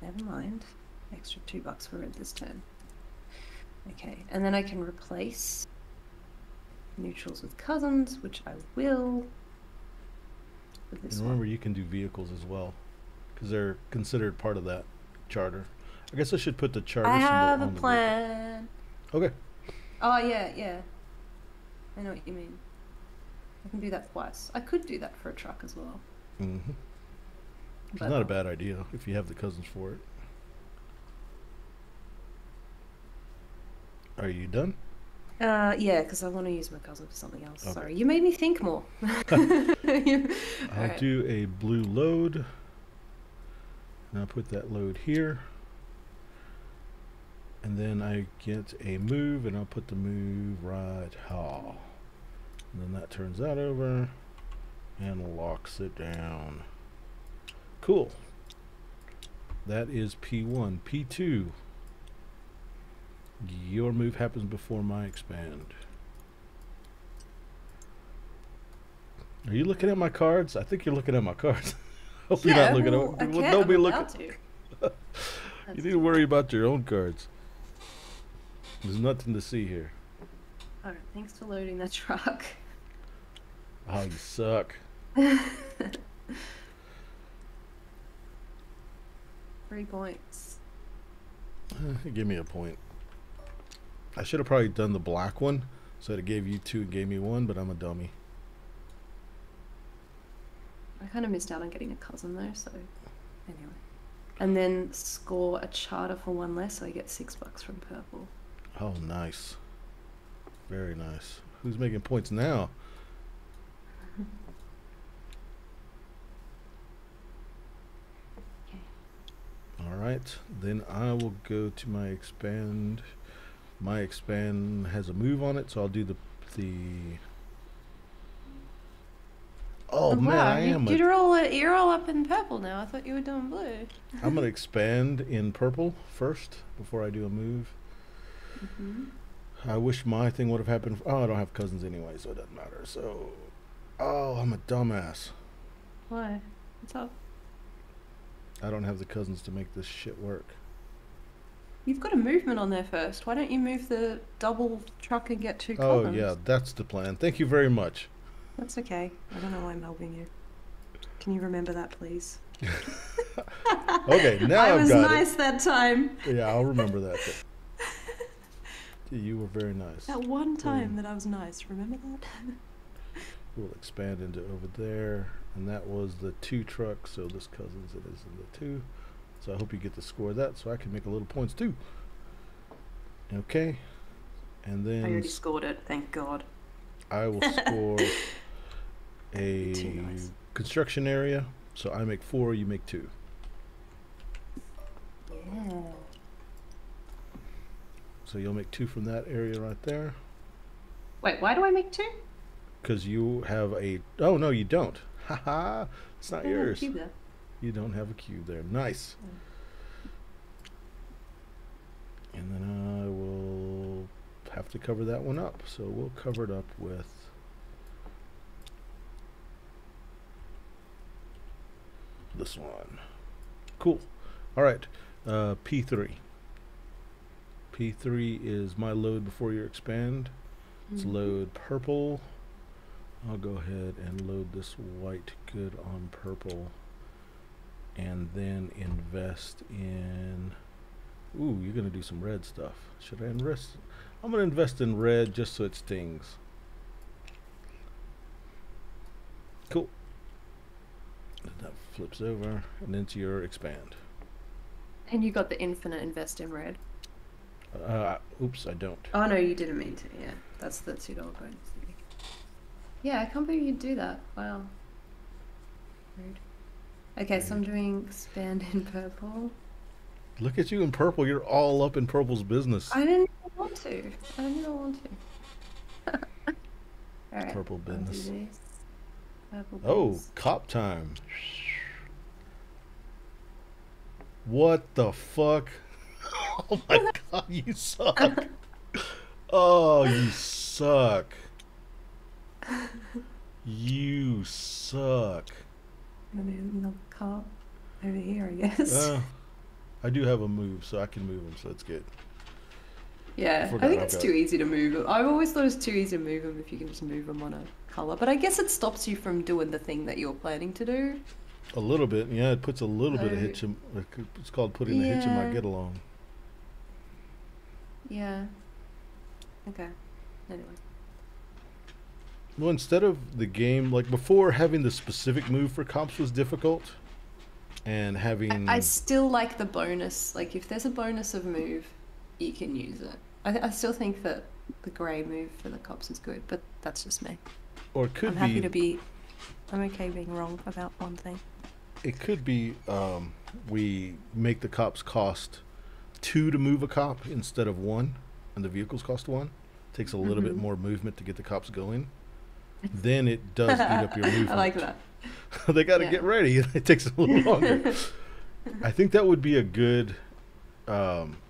Never mind. Extra $2 for red this turn. Okay, and then I can replace neutrals with cousins, which I will. With this And remember, you can do vehicles as well, because they're considered part of that charter. I guess I should put the charter I symbol have a on the plan. vehicle. Okay. Oh yeah, yeah. I know what you mean. I can do that twice. I could do that for a truck as well. Mm-hmm. It's But not a bad idea if you have the cousins for it. Are you done? yeah, because I want to use my cousin for something else. Okay. Sorry, you made me think more. I'll do a blue load. And I'll put that load here. And then I get a move, and I'll put the move right how. And then that turns that over and locks it down. Cool. That is P1. P2. Your move happens before my expand. Are you looking at my cards? I think you're looking at my cards. Hope you're not looking at. I Well, can't. don't be I'm looking. allowed to. You need to worry about your own cards. There's nothing to see here. Alright, thanks for loading the truck. Oh, you suck. 3 points. Give me a point. I should have probably done the black one, so it gave you 2 and gave me 1, but I'm a dummy. I kind of missed out on getting a cousin though, so anyway. And then score a charter for 1 less, so I get $6 from purple. Oh, nice. Very nice. Who's making points now? Okay. All right. Then I will go to my expand. My expand has a move on it, so I'll do the. Oh man, wow, I am. you're all up in purple now. I thought you were doing blue. I'm gonna expand in purple first before I do a move. I wish my thing would have happened. Oh, I don't have cousins anyway, so it doesn't matter. So, oh, I'm a dumbass. Why? What's up? I don't have the cousins to make this shit work. You've got a movement on there first. Why don't you move the double truck and get 2 Oh cousins? yeah, that's the plan. Thank you very much. That's okay. I don't know why I'm helping you. Can you remember that, please? Okay, now I I've was got nice that time. it. Yeah, I'll remember that. You were very nice. That one time that I was nice. Remember that? We'll expand into over there, and that was the 2 truck. So this cousins it is in the 2. So I hope you get to score that, so I can make a little points too. Okay, and then I already scored it. Thank God. I will score a Too nice. construction area. So I make 4, you make 2. Yeah. So you'll make 2 from that area right there. Wait, why do I make 2? Because you have a. Oh no, you don't. Haha, it's not I have a yours. cube there. You don't have a cube there. Nice. And then I will have to cover that one up. So we'll cover it up with. This one. Cool. All right. P3. P3 is my load before you expand. Let's load purple. I'll go ahead and load this white good on purple. And then invest in. Ooh, you're going to do some red stuff. Should I invest? I'm going to invest in red just so it stings. Cool. That flips over, and then to your expand. And you got the infinite invest in red. Oops, I don't. Oh no, you didn't mean to. Yeah, that's the $2 bonus. Yeah, I can't believe you'd do that. Wow. Rude. Okay, so I'm doing expand in purple. Look at you in purple. You're all up in purple's business. I didn't want to. I didn't want to. All right. Purple I'll do business. this. Purple Oh, business. cop time. What the fuck? Oh my god, you suck. Oh, you suck. You suck. I'm gonna move the car over here, I guess. I do have a move, so I can move them, so that's good. Yeah, I forgot think I've it's got- too easy to move them. I've always thought it's too easy to move them if you can just move them on a colour. But I guess it stops you from doing the thing that you're planning to do. A little bit, yeah. It puts a little bit of So- hitch. It's called putting a hitch in my Yeah. get along. Yeah. Okay. Anyway. Well, instead of the game, like before, having the specific move for cops was difficult, and having I still like the bonus. Like, if there's a bonus of move, you can use it. I still think that the grey move for the cops is good, but that's just me. or it could I'm happy be to be. I'm okay being wrong about one thing. it could be we make the cops cost 2 to move a cop instead of 1, and the vehicles cost 1. Takes a little bit more movement to get the cops going. Then it does eat up your movement. I like that. They got to Yeah. get ready. It takes a little longer. I think that would be a good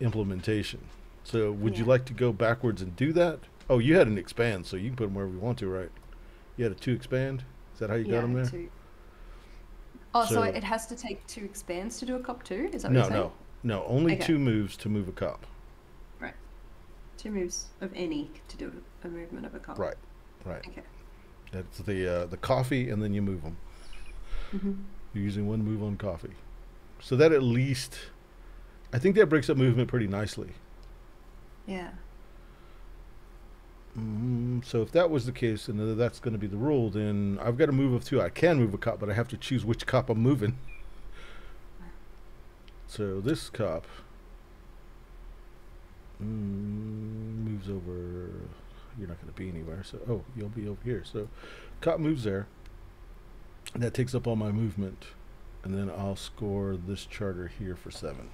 implementation. So would you Yeah. like to go backwards and do that? Oh, you had an expand, so you can put them wherever you want to, right? You had a 2 expand? Is that how you got them there? 2. Oh, so So- it has to take 2 expands to do a cop too? Is that what No, you're saying? no. No, only Okay. 2 moves to move a cop. Right. 2 moves of any to do a movement of a cop. Right. Right. Okay. That's the coffee, and then you move them. Mm-hmm. You're using 1 move on coffee, so that at least, I think that breaks up movement pretty nicely. Yeah. So if that was the case, and that's going to be the rule, then I've got a move of 2. I can move a cop, but I have to choose which cop I'm moving. So this cop moves over. You're not going to be anywhere, so you'll be over here. So cop moves there. And that takes up all my movement, and then I'll score this charter here for 7.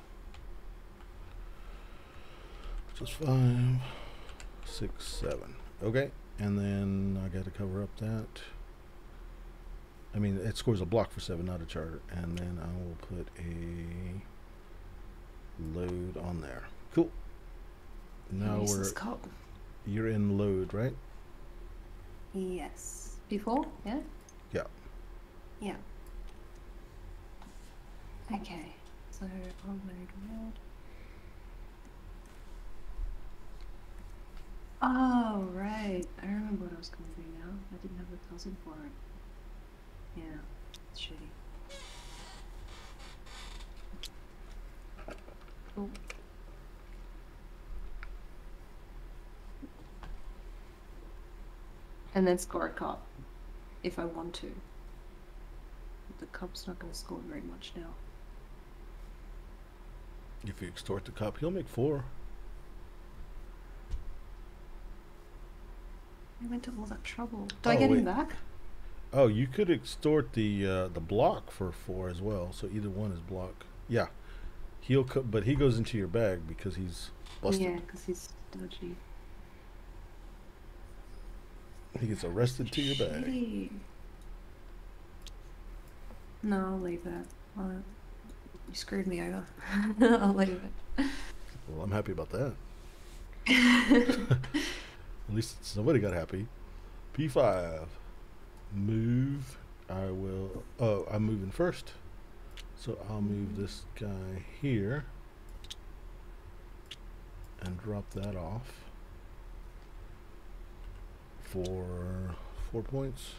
Just 5, 6, 7. Okay, and then I got to cover up that. I mean, it scores a block for 7, not a charter. And then I will put a load on there. Cool. Now you're in load, right? Yes. Before? Yeah? Yeah. Yeah. Okay. So I'll load red. Oh, right. I remember what I was going to do now. I didn't have a cousin for it. Yeah. It's shitty. Cool. And then score a cop, if I want to. The cop's not going to score very much now. If you extort the cop, he'll make 4. I went to all that trouble. Do I get him back? Oh, you could extort the block for 4 as well. So either one is block. Yeah, but he goes into your bag because he's busted. Yeah, because he's dodgy. He gets arrested to your bag. Shitty. No, I'll leave that. You screwed me over. I'll leave it. Well, I'm happy about that. At least somebody got happy. P5. Move. I will. Oh, I'm moving first. So I'll move this guy here. And drop that off. For 4 points.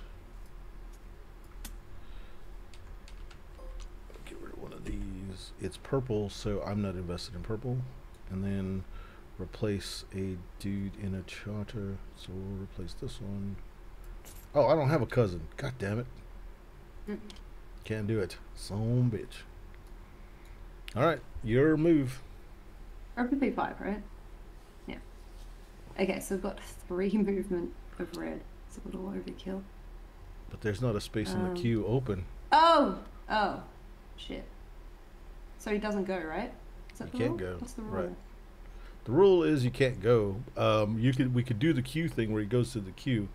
Get rid of one of these. It's purple, so I'm not invested in purple. And then replace a dude in a charter. So we'll replace this one. Oh, I don't have a cousin. God damn it. Can't do it. Some bitch. Alright, your move. Probably 5, right? Yeah. Okay, so I've got 3 movement of red. It's a little overkill. But there's not a space in the queue open. Oh! Shit. So he doesn't go, right? Is that You the can't rule? go. What's the rule? Right. The rule is you can't go. We could do the queue thing where he goes to the queue.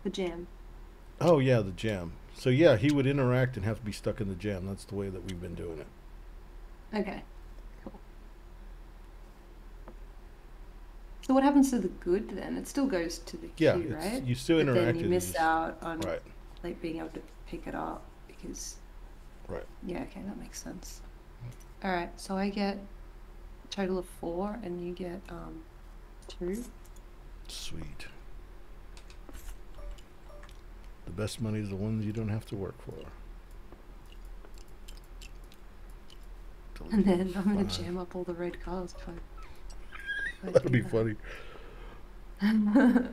The jam. Oh yeah, the jam. So yeah, he would interact and have to be stuck in the jam. That's the way that we've been doing it. Okay. Cool. So what happens to the good then? It still goes to the queue, right? You still but interact. then you miss out on right. like being able to pick it up because. Right. Yeah. Okay, that makes sense. All right. So I get a total of 4, and you get 2. Sweet. The best money is the ones you don't have to work for. And then I'm gonna jam up all the red cars. That'd be funny. I've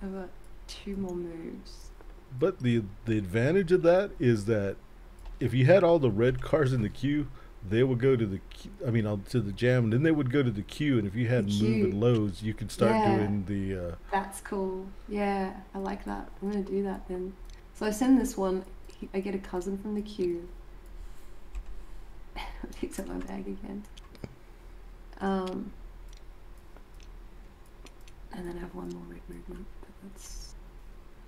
got 2 more moves. But the advantage of that is that if you had all the red cars in the queue, they would go to the to the jam, and then they would go to the queue. And if you had move and loads, you could start doing the. That's cool. Yeah, I like that. I'm gonna do that then. So I send this one. I get a cousin from the queue. Picks up my bag again. And then I have 1 more red movement, but that's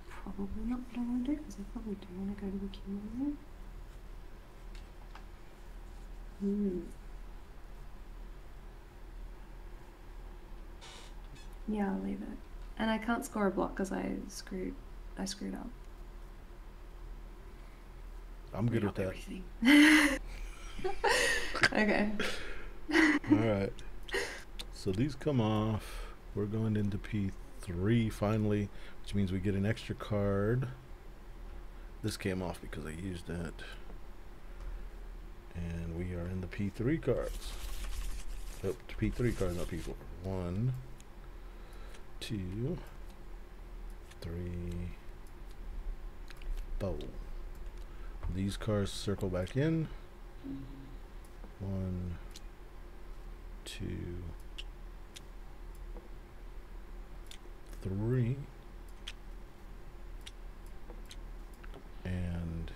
probably not what I want to do, because I probably do want to go to the queue again. Yeah, I'll leave it. And I can't score a block because I screwed up. I'm good with that. Everything. Okay. All right. So these come off. We're going into P3 finally, which means we get an extra card. This came off because I used it. And we are in the P3 cards. Oh, P3 cards, not P4. 1, 2, 3, 4. These cards circle back in. 1, 2, 3. And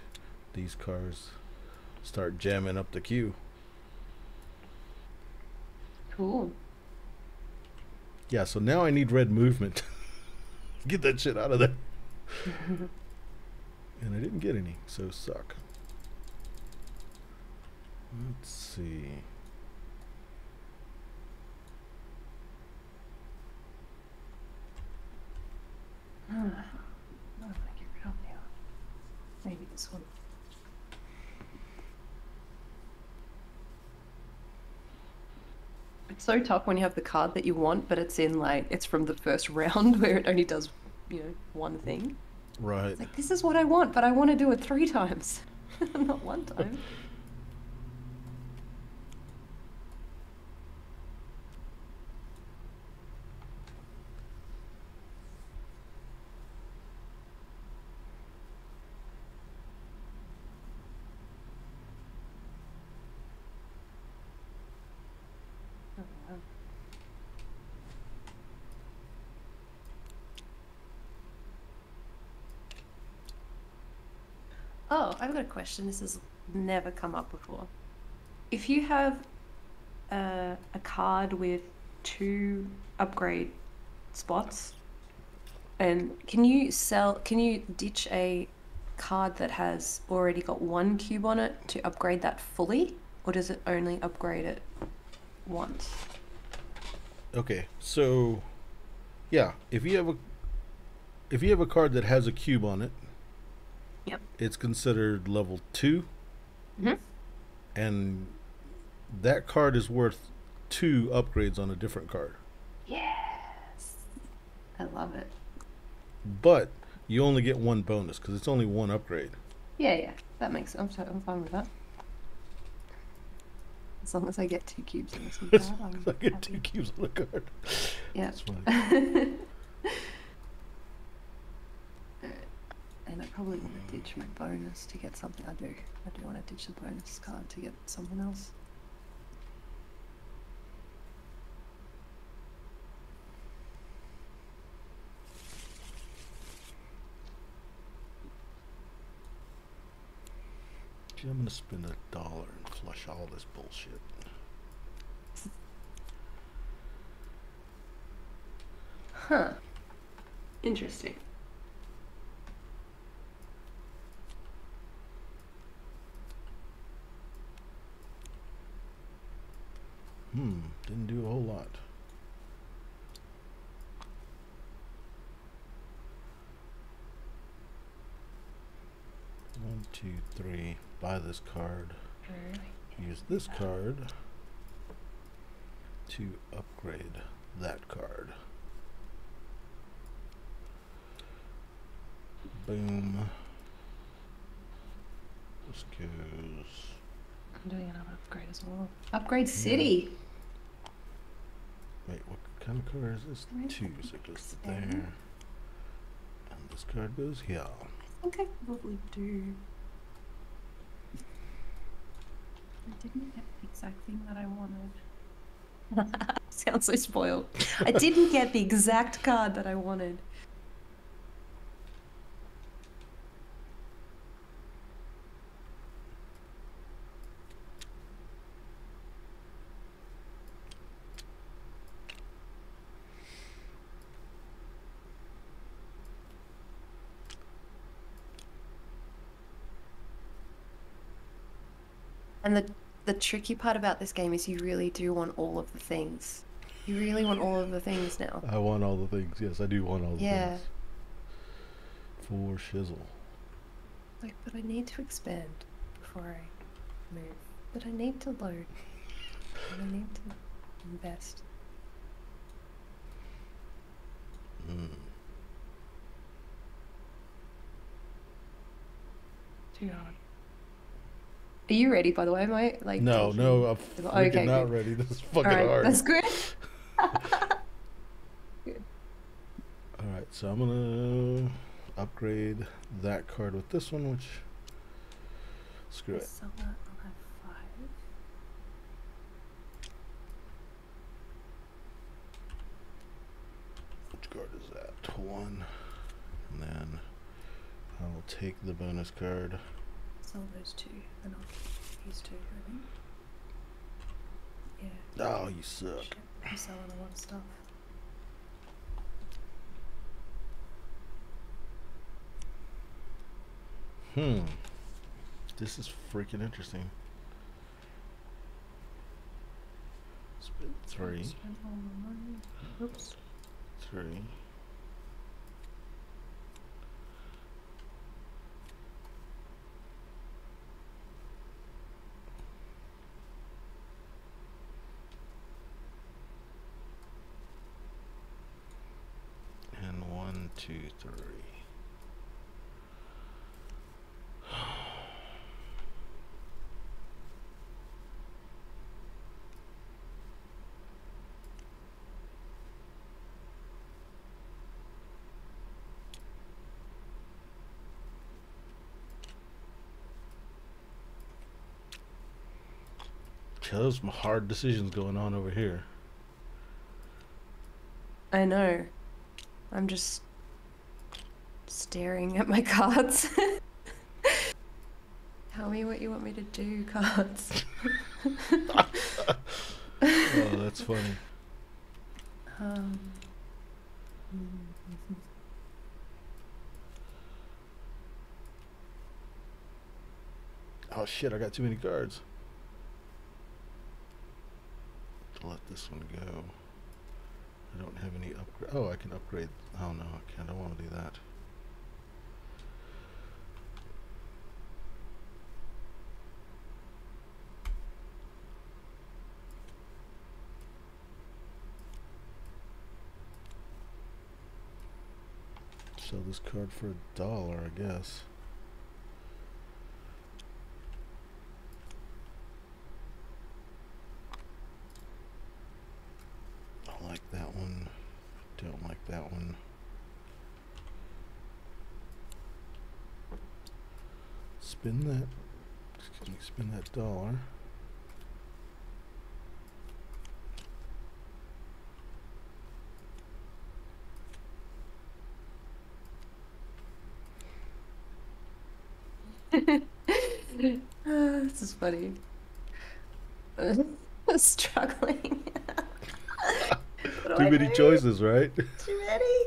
these cars start jamming up the queue. Cool. Yeah, so now I need red movement. Get that shit out of there. And I didn't get any, so suck. Let's see. Maybe this one. It's so tough when you have the card that you want, but it's in like it's from the first round where it only does, one thing. Right. It's like this is what I want, but I want to do it 3 times, not 1 time. Oh, I've got a question. This has never come up before. If you have a card with 2 upgrade spots, and can you ditch a card that has already got 1 cube on it to upgrade that fully, or does it only upgrade it once? Okay, so yeah, if you have a card that has a cube on it, Yep. it's considered level 2, Mhm. and that card is worth 2 upgrades on a different card. Yes. I love it. But you only get 1 bonus because it's only 1 upgrade. Yeah. That makes sense. I'm fine with that. As long as I get 2 cubes in this one As card, long I'm as I get happy. 2 cubes on a card. Yeah. That's funny. And I probably want to ditch my bonus to get something. I do want to ditch the bonus card to get something else. Gee, I'm gonna spend $1 and flush all this bullshit. Huh. Interesting. Didn't do a whole lot. One, two, three. Buy this card. Use this card to upgrade that card. Boom. This goes. I'm doing another upgrade as well. Upgrade City. Wait, what kind of card is this? Right. 2, so it goes to there. Expand. And this card goes here. I think I probably do. I didn't get the exact thing that I wanted. Sounds so spoiled. I didn't get the exact card that I wanted. And the tricky part about this game is you really do want all of the things. You really want all of the things now. I want all the things. Yes, I do want all the Yeah. things. For shizzle. Like, but I need to expand before I move. But I need to load. And I need to invest. Hmm. Too hard. Are you ready, by the way? Am I like No, no, taking? I'm freaking Okay, not good. ready. This is All fucking right, hard. that's good. Good. All right, so I'm gonna upgrade that card with this one, which screw I it. sell that. I'll have 5. Which card is that? 1, and then I'll take the bonus card. Sell those 2, then I'll keep these 2. I think. Yeah. Oh, you suck. Shit, I'm selling a lot of stuff. This is freaking interesting. Spend 3. Spent all my money. Oops. 3. And 1, 2, 3. There's some hard decisions going on over here. I know. I'm just staring at my cards. Tell me what you want me to do, cards. Oh, that's funny. Um, Oh shit, I got too many cards. Let this one go. I don't have any upgrade. Oh, I can upgrade. Oh no, I can't. I don't want to do that. Sell this card for $1, I guess. I like that one. Don't like that one. Spin that. Excuse me. Spin that $1. This is funny. Struggling. What do Too I many do? choices, right? Too many?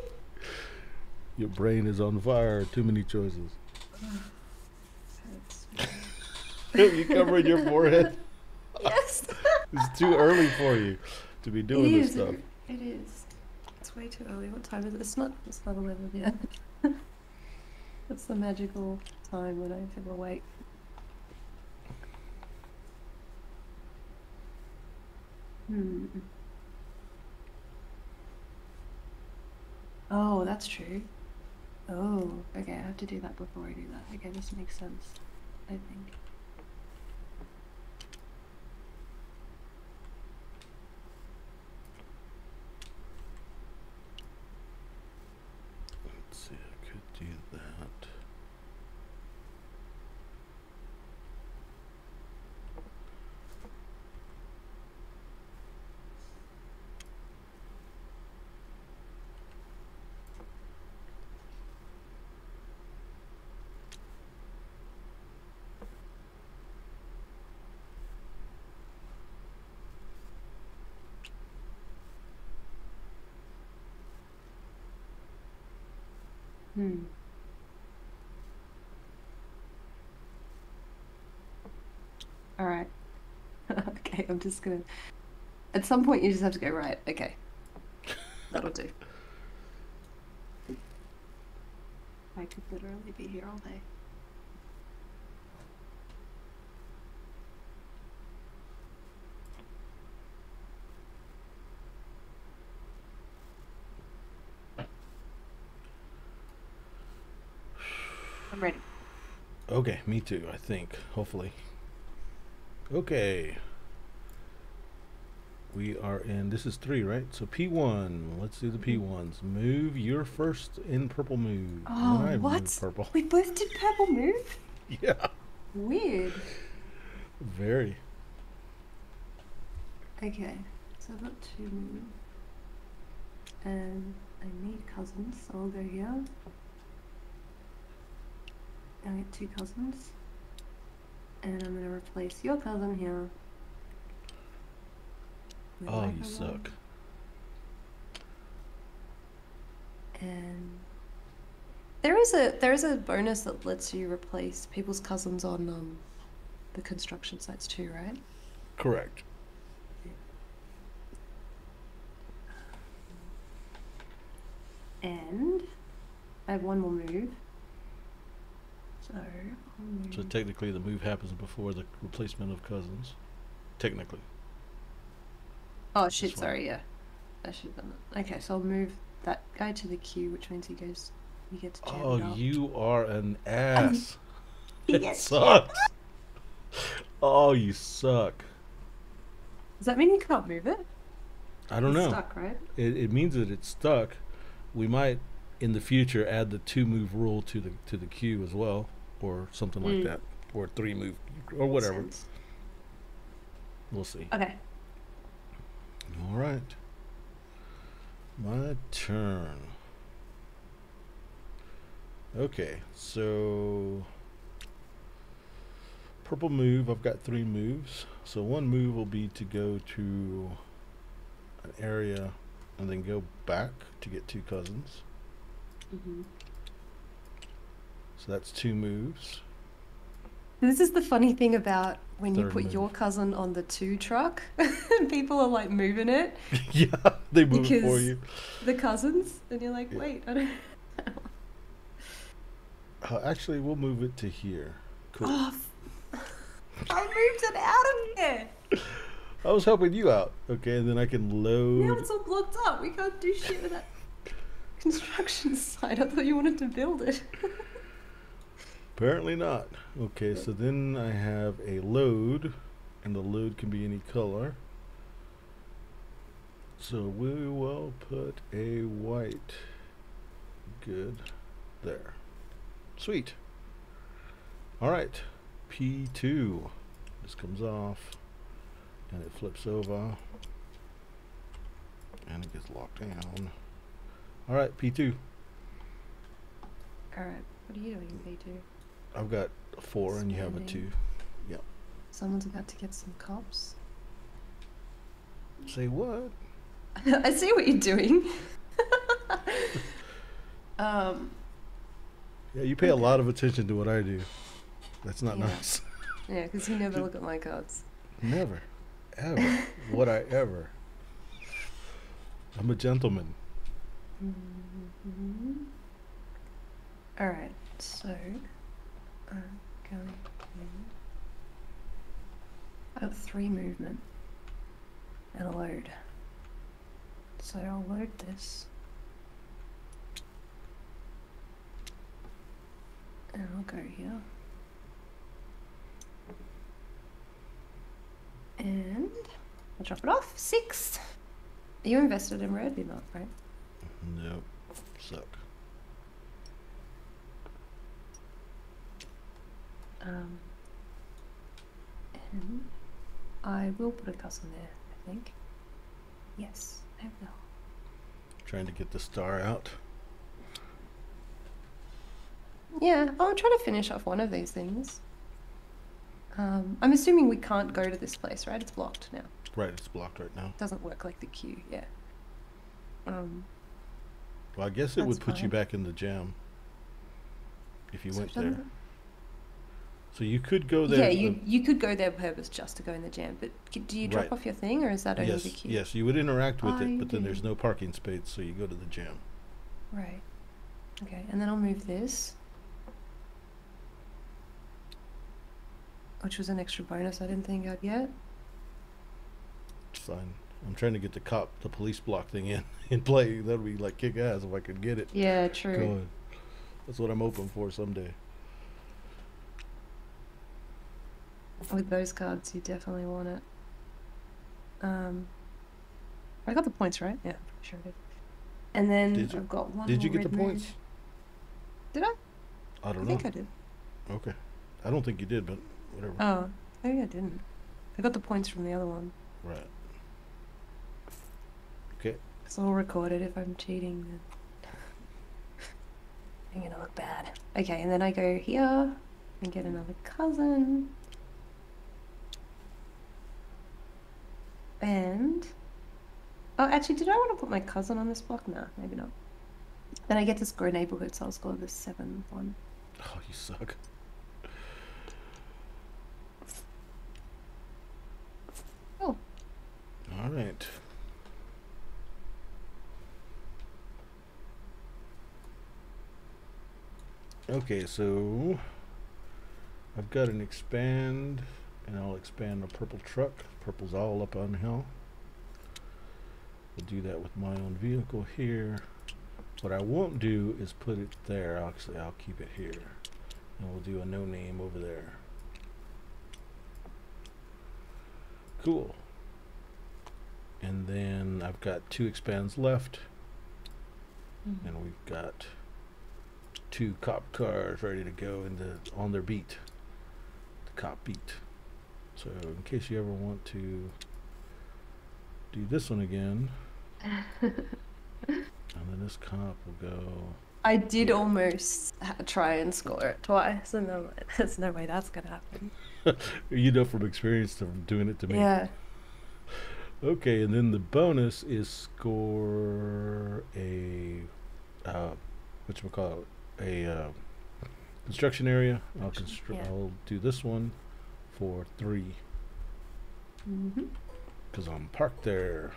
Your brain is on fire. Too many choices. You covering your forehead? Yes. It's too early for you to be doing this stuff. It is. It's way too early. What time is it? It's not 11 yet. That's the magical time when I feel awake. Oh, that's true. Oh, okay, I have to do that before I do that. Okay, this makes sense, I think. Let's see, I could do that. All right. Okay, I'm just gonna. At some point, you just have to go, right, okay. That'll do. I could literally be here all day. I'm ready. Okay, me too, I think. Hopefully. Okay. We are in, this is 3, right? So P1. Let's do the P1s. Move your first in purple move. Oh, And I what? move purple. We both did purple move? Yeah. Weird. Very. Okay, so I've got 2 move. And I need cousins, so I'll go here. I get 2 cousins. And I'm gonna replace your cousin here. with Oh, my you cousin. suck. And there is a bonus that lets you replace people's cousins on the construction sites too, right? Correct. And I have 1 more move. So I'll move. So technically the move happens before the replacement of cousins. Technically. Oh shit, This one. sorry, yeah. I should have done that. Okay, so I'll move that guy to the queue, which means he gets to jam it Oh, up. you are an ass. He It gets sucks. Oh, you suck. Does that mean you can't move it? I don't It's know. stuck, right? It means that it's stuck. We might in the future add the 2 move rule to the queue as well, or something like that, or 3 move, or whatever. Sense. We'll see. Okay. All right. My turn. Okay, so purple move. I've got 3 moves. So 1 move will be to go to an area and then go back to get 2 cousins. Mm-hmm. So that's 2 moves. This is the funny thing about when you Third put move. your cousin on the 2 truck, people are like moving it, Yeah, they move it for Because- you. the cousins, and you're like, Yeah. wait, I don't. Actually, we'll move it to here. Cool. Oh, I moved it out of here. I was helping you out. Okay, and then I can Now load. it's all blocked up. We can't do shit with that construction site. I thought you wanted to build it. Apparently not. Okay, so then I have a load, and the load can be any color. So we will put a white. Good. There. Sweet. All right. P2. This comes off, and it flips over, and it gets locked down. All right, P2. All right. What are you doing, P2? I've got a 4, and you have a 2. Spending. Someone's about to get some cops. Say what? I see what you're doing. Yeah, you pay a lot of attention to what I do. That's not Yeah. nice. Yeah, because you never look at my cards. Never. Ever. Would I ever? I'm a gentleman. Mm-hmm. All right, so I'm going to. I have 3 movement and a load. So I'll load this. And I'll go here. And I'll drop it off. 6. Are you invested in red? You're not, right? Nope. Suck. And I will put a cousin there, I think. Yes, I will. Trying to get the star out. Yeah, I'll try to finish off one of these things. I'm assuming we can't go to this place, right? It's blocked now. Right, it's blocked right now. It doesn't work like the queue, yeah. Well, I guess it would That's put you fine. back in the jam if you So went it there. doesn't- So you could go there. Yeah, you could go there on purpose just to go in the jam, but do you drop Right. off your thing, or is that only yes, the queue? yes, you would interact with Oh, it, you but then do. there's no parking space, so you go to the jam. Right. Okay, and then I'll move this. Which was an extra bonus I didn't think I'd get. It's fine. I'm trying to get the police block thing in play. That'd be like kick ass if I could get it Yeah, true. going. That's what I'm hoping for someday. With those cards, you definitely want it. I got the points right. Yeah, pretty sure I did. And then Did you? I've got one Did more you get the red move. points? Did I? I don't I know. think I did. Okay. I don't think you did, but whatever. Oh, maybe I didn't. I got the points from the other one. Right. Okay. It's all recorded. If I'm cheating, then I'm gonna look bad. Okay, and then I go here and get another cousin. And oh, actually, did I want to put my cousin on this block? No, maybe not. Then I get to score a neighborhood, so I'll score the 7-1. Oh, you suck. Oh. All right. Okay, so I've got an expand, and I'll expand the purple truck. Purple's all up on the hill. We'll do that with my own vehicle here. What I won't do is put it there. Actually, I'll keep it here. And we'll do a no name over there. Cool. And then I've got 2 expands left. And we've got 2 cop cars ready to go on their beat. The cop beat. So in case you ever want to do this one again. And then this cop will go. I did almost try and score it twice, and then there's no way that's gonna happen. You know from experience from doing it to me. Yeah. Okay, and then the bonus is score a whatchamacallit, a construction area. Yeah. I'll do this one for 3 Mhm. because I'm parked there.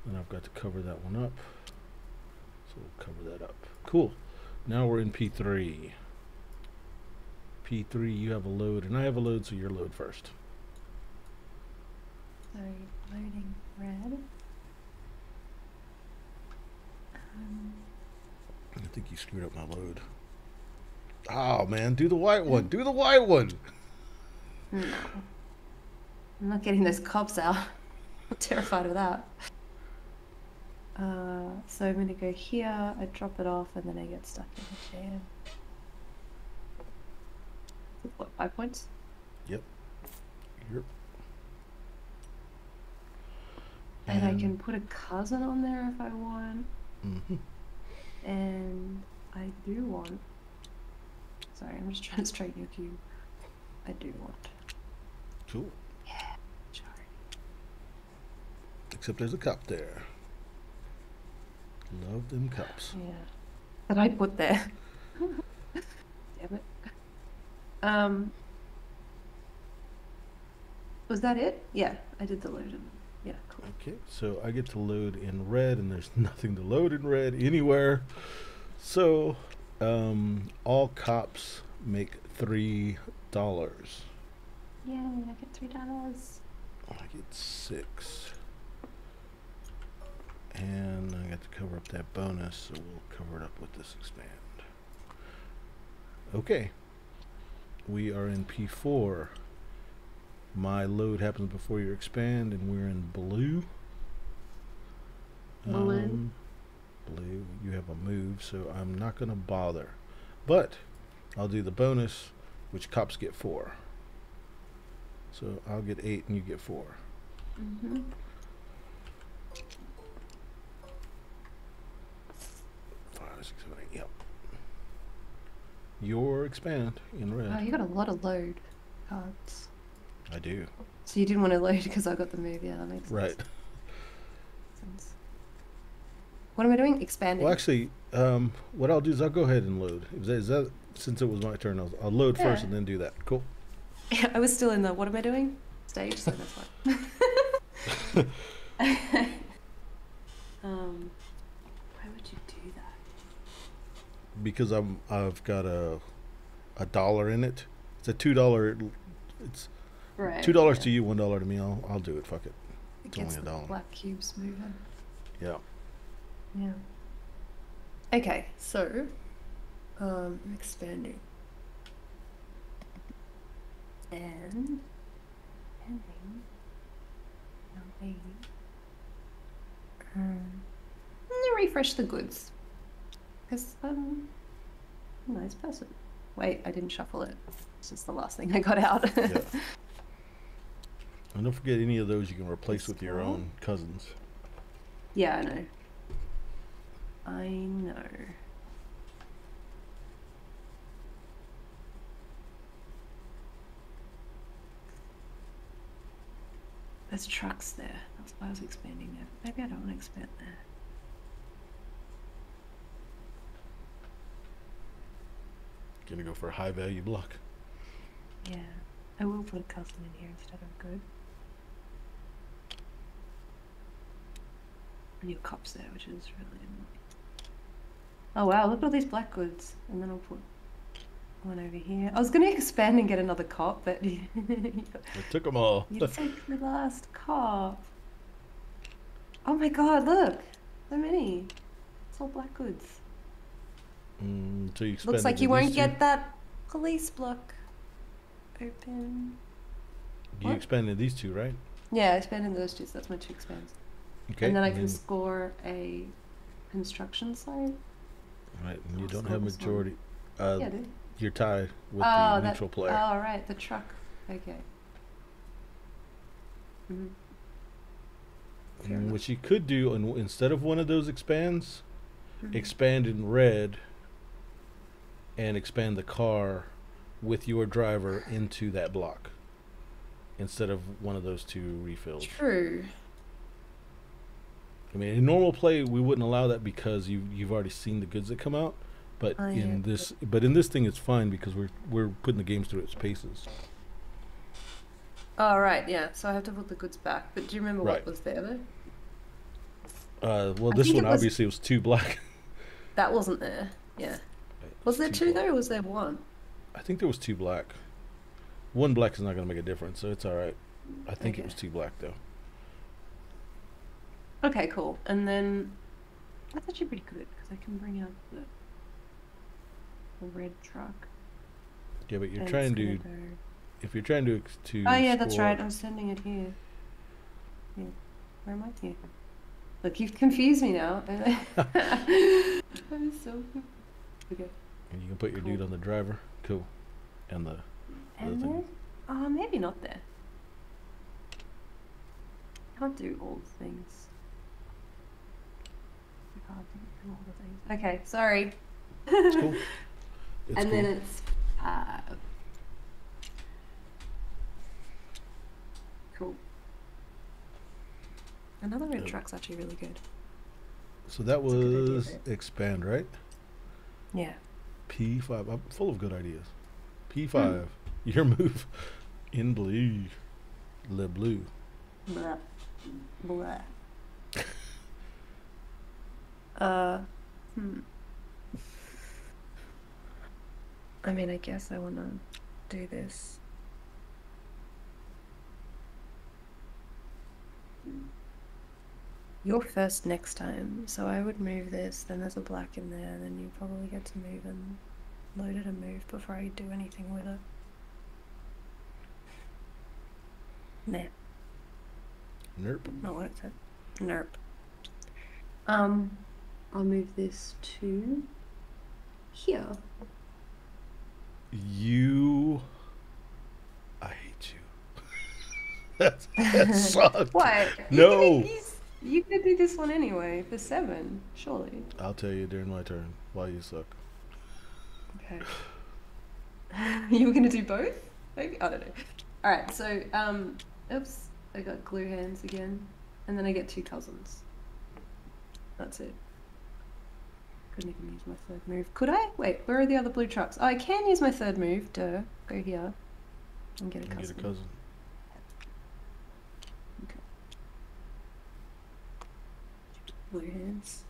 And I've got to cover that one up. So we'll cover that up. Cool. Now we're in P3. P3, you have a load, and I have a load, so you're load first. Sorry, loading red. I think you screwed up my load. Oh, man, do the white one. Do the white one. No. I'm not getting those cops out. I'm terrified of that. So I'm gonna go here, I drop it off, and then I get stuck in the jam. What, 5 points? Yep. Yep. And I can put a cousin on there if I want. Mm-hmm. And I do want. Sorry, I'm just trying to straighten your cube. I do want. Cool. Yeah, sure. Except there's a cop there. Love them cops. Yeah. That I put there. Damn it. Was that it? Yeah, I did the load. Yeah, cool. Okay, so I get to load in red, and there's nothing to load in red anywhere. So, all cops make $3. Yay, I get $3. I get 6. And I got to cover up that bonus, so we'll cover it up with this expand. Okay. We are in P4. My load happens before your expand, and we're in blue. Blue. Blue. You have a move, so I'm not going to bother. But I'll do the bonus, which cops get 4. So I'll get 8 and you get 4. Mm-hmm. 5, 6, 7, 8. Yep. Your expand in red. Oh, you got a lot of load cards. I do. So you didn't want to load because I got the move. Yeah, that makes Right. sense. What am I doing? Expanding. Well, actually, what I'll do is I'll go ahead and load. Is that since it was my turn, I'll load first and then do that. Cool. Yeah, I was still in the what am I doing stage, so that's fine. Why would you do that? Because I've got a dollar in it. It's a $2. It's Right. $2 to you, $1 to me. I'll do it. Fuck it. It It's gets only the $1. black cubes moving. Yeah. Yeah. Okay, so expanding. then pending. Refresh the goods. Because I'm a nice person. Wait, I didn't shuffle it. This is the last thing I got out. Yeah. And don't forget any of those you can replace with your own cousins. Yeah, I know. I know. There's trucks there. That's why I was expanding there. Maybe I don't want to expand there. Gonna go for a high value block. Yeah. I will put a cousin in here instead of good. And your cops there, which is really annoying. Oh wow, look at all these black goods. And then I'll put one over here. I was going to expand and get another cop, but I took them all. you took the last cop. Oh my god, look! So many. It's all black goods. So you Looks like you won't get that police block open. You expanded these two, right? Yeah, I expanded those two, so that's my 2 expands. Okay. And then I can score a construction site. Right, and you don't have majority. Yeah, I do. You're tied with the neutral player. Oh, right, the truck. Okay. What you could do, instead of one of those expands, expand in red and expand the car with your driver into that block instead of one of those 2 refills. True. I mean, in normal play, we wouldn't allow that because you've already seen the goods that come out. But in this thing, it's fine because we're putting the games through its paces. Oh, right, yeah. So I have to put the goods back. But do you remember what was there, though? Well, this one obviously was 2 black. That wasn't there. Yeah. Was there 2 though, or was there 1? I think there was 2 black. 1 black is not going to make a difference, so it's all right. I think it was 2 black though. Okay, cool. And then that's actually pretty good because I can bring out the red truck. Yeah, but you're trying to. If you're trying to. Oh yeah, that's right. I'm sending it here. Yeah. Where am I here? Look, you've confused me now. I'm so. Okay. And you can put your dude on the driver. Cool. And the. And then, maybe not there. Can't do all the things. I can't do all the things. Okay, sorry. It's cool. And then it's cool. Another red truck's actually really good. So that was expand, right? Yeah. P5. I'm full of good ideas. P5. Your move in blue. Le blue. Blah. Blah. I mean, I guess I want to do this. You're first next time, so I would move this, then there's a black in there, then you probably get to move and load it and move before I do anything with it. Nah. Nerp. Not what it said. Nerp. I'll move this to here. I hate you. that sucked. What? No. You could do this one anyway for 7, surely. I'll tell you during my turn why you suck. Okay. You were gonna do both? Maybe? I don't know. Alright, so, oops. I got glue hands again. And then I get 2 cousins. That's it. Couldn't even use my 3rd move. Could I? Wait, where are the other blue trucks? Oh, I can use my 3rd move. Duh. Go here. And get a cousin. Get a cousin. Okay. Blue hands.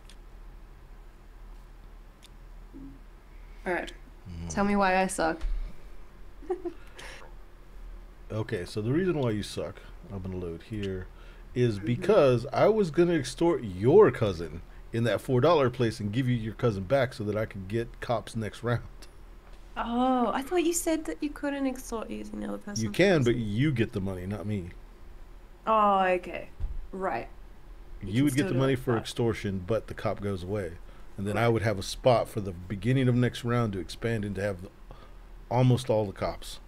Alright. Tell me why I suck. Okay, so the reason why you suck, I'm going to load here, is because I was going to extort your cousin in that $4 place and give you your cousin back so that I could get cops next round. Oh, I thought you said that you couldn't extort using the other You person's can, but person. you get the money, not me. Oh, okay. Right. You You can would get still the do money it, for but extortion, but the cop goes away. And then I right. would have a spot for the beginning of next round to expand and to have almost all the cops.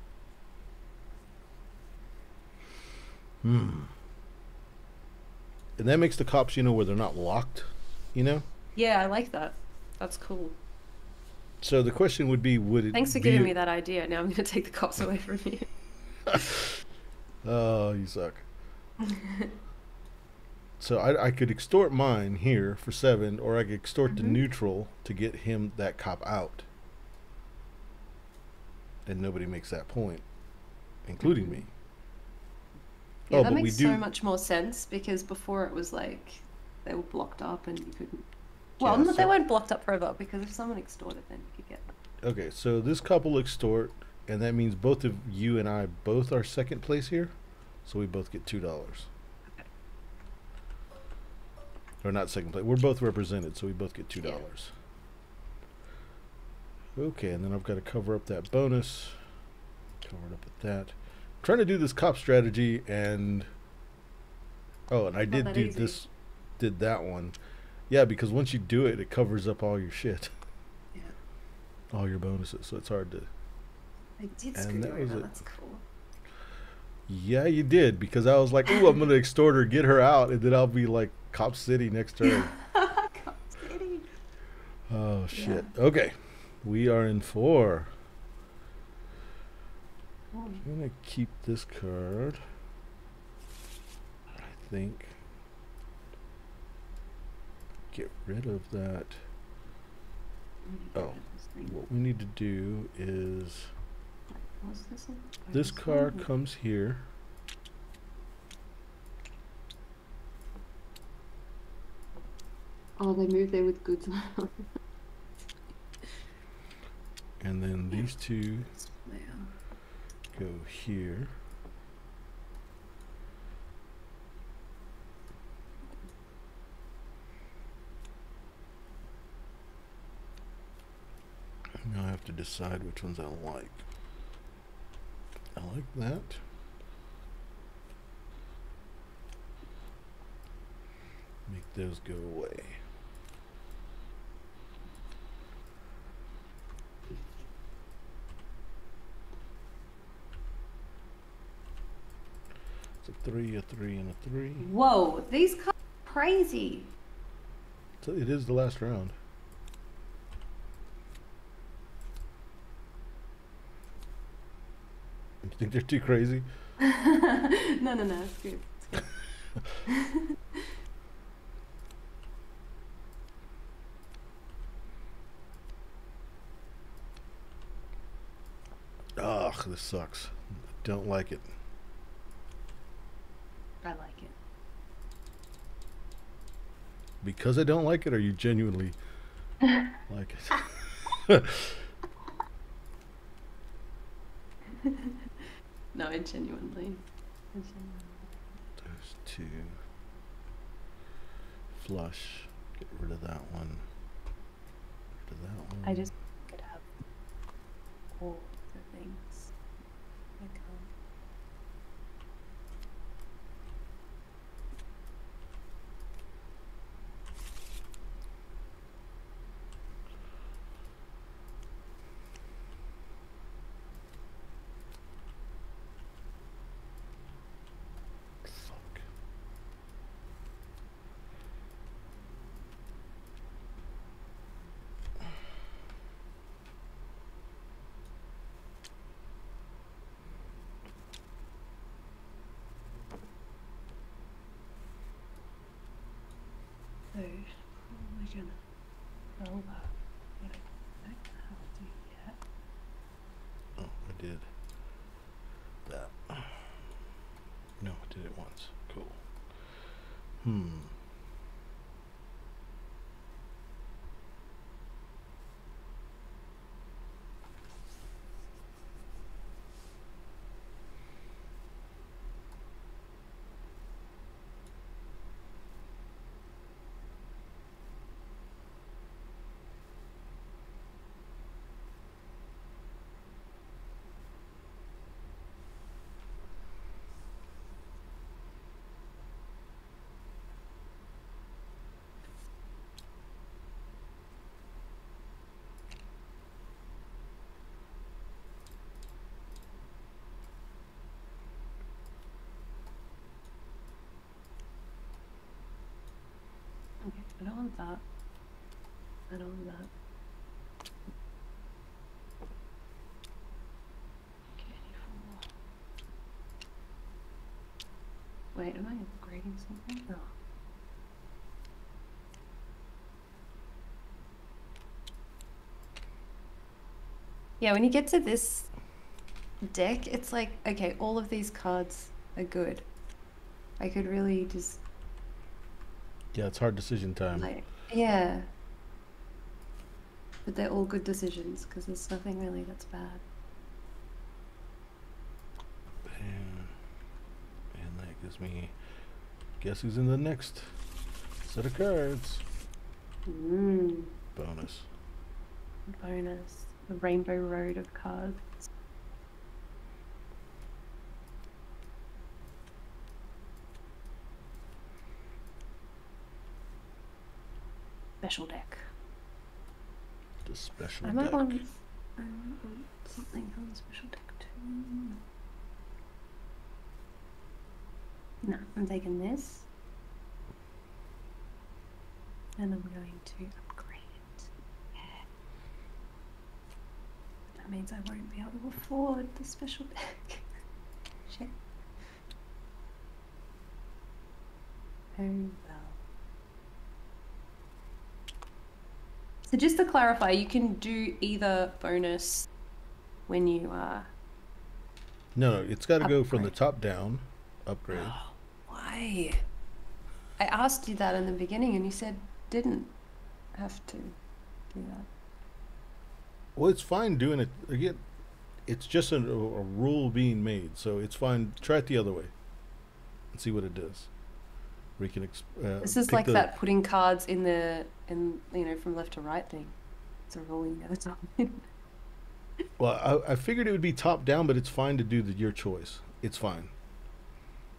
Hmm. And that makes the cops, where they're not locked, you know? Yeah, I like that. That's cool. So the question would be, would Thanks for it giving be? me that idea. Now I'm going to take the cops away from you. Oh, you suck. So I could extort mine here for 7, or I could extort the Hmm. neutral to get him that cop out. And nobody makes that point, including Hmm. me. Yeah, Oh, that but we makes so do. much more sense because before it was like they were blocked up and you couldn't. Well, Yeah, no, they so. weren't blocked up forever because if someone extorted, then you could get them. Okay, so this couple extort, and that means both of you and I both are second place here. So we both get $2. Okay. Or not second place. We're both represented, so we both get Yeah. $2. Okay, and then I've got to cover up that bonus. Cover it up with that. I'm trying to do this cop strategy, and and I It's not did that do easy. this, did that one. Yeah, because once you do it, it covers up all your shit, Yeah. all your bonuses. So it's hard to. They did screw And you that was over. it. That's cool. Yeah, you did, because I was like, "Ooh, I'm gonna extort her, get her out, and then I'll be like Cop City next turn." Cop City. Oh Yeah. shit. Okay, we are in 4. Oh. I'm gonna keep this card. I think. Get rid of that. Oh, what we need to do is What's this one? Oh, this this car one? comes here. Oh, they moved there with goods. And then Yeah. these two There. go here. Now I have to decide which ones I like. I like that. Make those go away. It's a 3, a 3, and a 3. Whoa, these cars are crazy. So it is the last round. You think they're too crazy? No, no, no, it's good. It's good. Ugh, this sucks. Don't like it. I like it. Because I don't like it, or you genuinely like it? No, I genuinely. Those two. Flush. Get rid of that one. Get rid of that one. I just could have all the things. I can't. Fuck. So, how am I gonna roll that? What I don't know how to do yet. Oh, I did that. No, I did it once. Cool. Hmm. that. I don't want that. Wait, am I upgrading something? No. Yeah, when you get to this deck, it's like, okay, all of these cards are good. I could really just... Yeah, it's hard decision time. Like, yeah. But they're all good decisions, because there's nothing really that's bad. And that gives me... Guess who's in the next set of cards? Bonus. Bonus. The rainbow road of cards. Special deck. The special I deck. might want something from the special deck too. No, I'm taking this. And I'm going to upgrade it. That means I won't be able to afford the special deck. Shit. Oh well. So just to clarify, you can do either bonus when you No, it's got to go from the upgrade. top down. Upgrade. Oh, why? I asked you that in the beginning and you said didn't have to do that. Well, it's fine doing it. Again, it's just a rule being made, so it's fine. Try it the other way and see what it does. We can This is pick like the, that putting cards in you know, from left to right thing. It's a rule you never told me. Well, I figured it would be top down, but it's fine to do your choice. It's fine.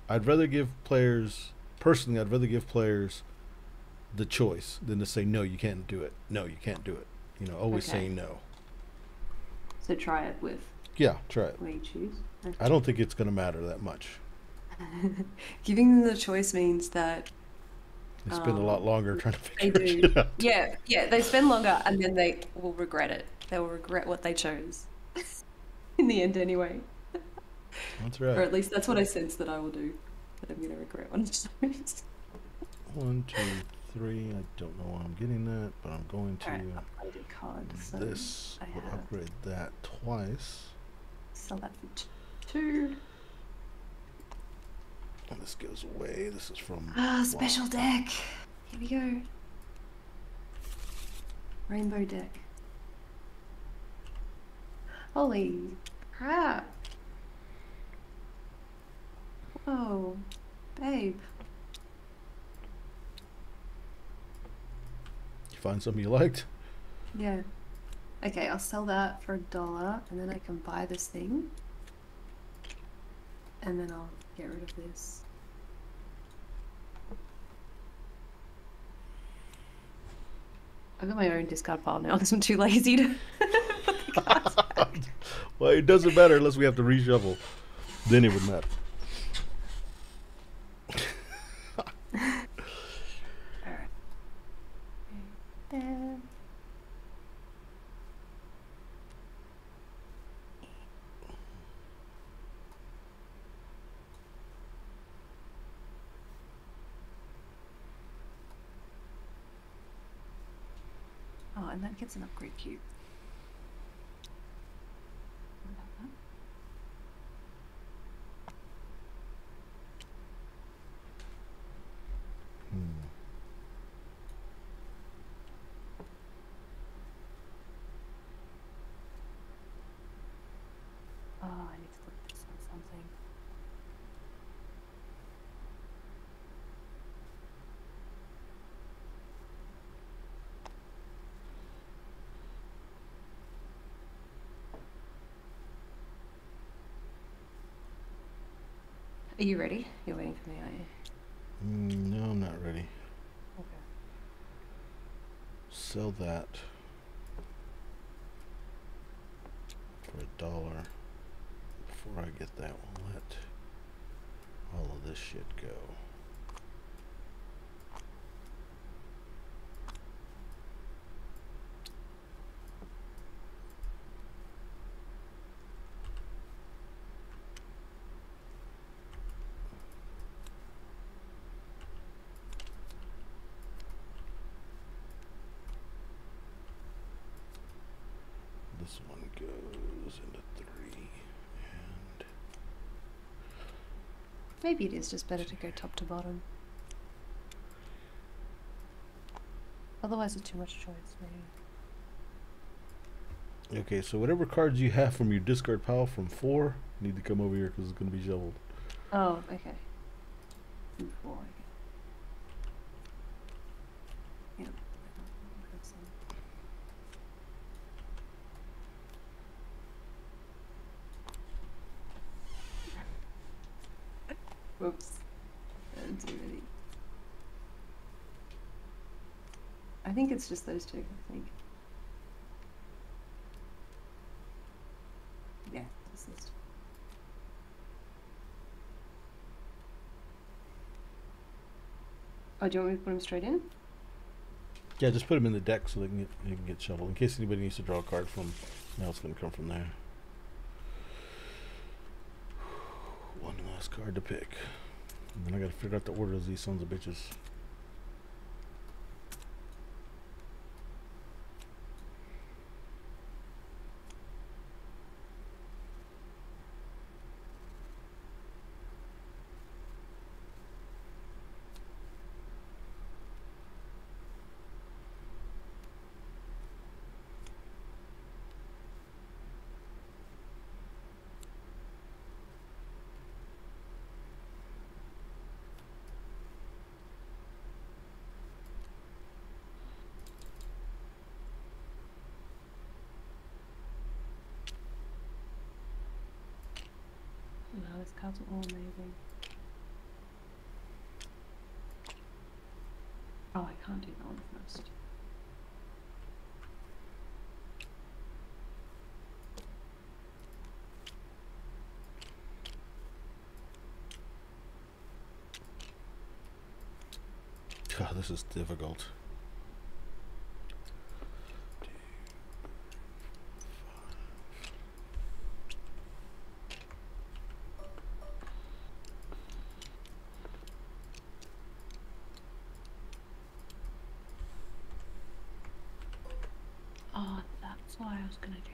I'd rather give players, personally, I'd rather give players the choice than to say, no, you can't do it. No, you can't do it. You know, always Okay. saying no. So try it with Yeah, try it. what you choose. Okay. I don't think it's going to matter that much. Giving them the choice means that They spend a lot longer trying to they figure do. shit out. Yeah, they spend longer and then they will regret it. They will regret what they chose. In the end anyway. That's Or right. at least that's what I sense that I will do. That I'm going to regret what I chose. 1, 2, 3. I don't know why I'm getting that, but I'm going to. Alright, upgraded cards. So This I will have upgrade that twice. sell that for 2. And this goes away. This is from. Special deck. Here we go. Rainbow deck. Holy crap. Whoa, babe. You find something you liked? Yeah. Okay, I'll sell that for $1 and then I can buy this thing. And then I'll get rid of this. I've got my own discard pile now because I'm too lazy to put the cards back. Well, it doesn't matter unless we have to reshuffle. Then it would matter. Alright. There. Oh, and that gets an upgrade cube. What about that? Oh, I need to put this on something. Are you ready? You're waiting for me, aren't you? No, I'm not ready. Okay. Sell that for $1. Before I get that, we'll let all of this shit go. This one goes into 3. And Maybe it is just better to go top to bottom. Otherwise it's too much choice, maybe. okay, so whatever cards you have from your discard pile from 4 need to come over here because it's going to be shoveled. Oh, okay. 4, okay. Yep. Whoops. Too many. I think it's just those two, I think. Yeah, just those two. Oh, do you want me to put them straight in? Yeah, just put them in the deck so they can get shoveled. In case anybody needs to draw a card from, now it's going to come from there. One last card to pick. And then I got to figure out the order of these sons of bitches. No, this card's all amazing. Oh, I can't do that one first. God, this is difficult. Oh, that's why I was gonna do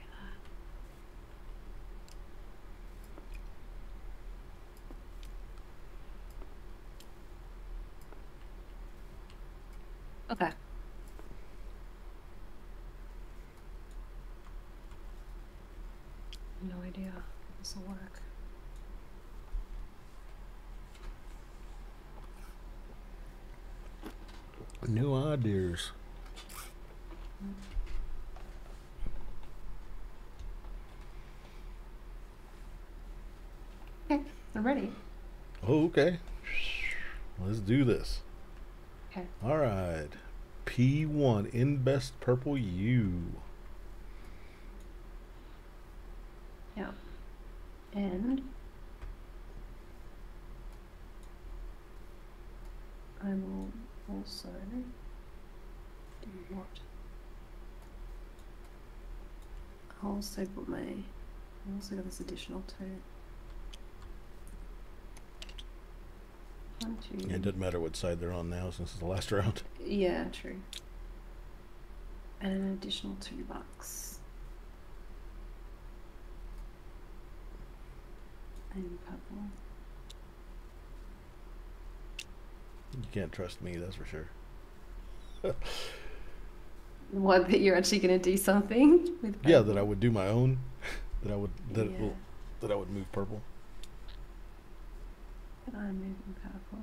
that. Okay. No idea if this will work. New ideas. Okay, I'm ready. Oh, okay. Let's do this. Okay. All right. P1 in best purple U. Yeah. And I will also do what? I'll also put my, I also got this additional 2. 1, 2. Yeah, it doesn't matter what side they're on now since it's the last round. Yeah, true. And an additional $2. And purple. You can't trust me, that's for sure. What, that you're actually going to do something with purple? Yeah, that I would do my own. that I would Yeah. that I would move purple. But I'm moving purple.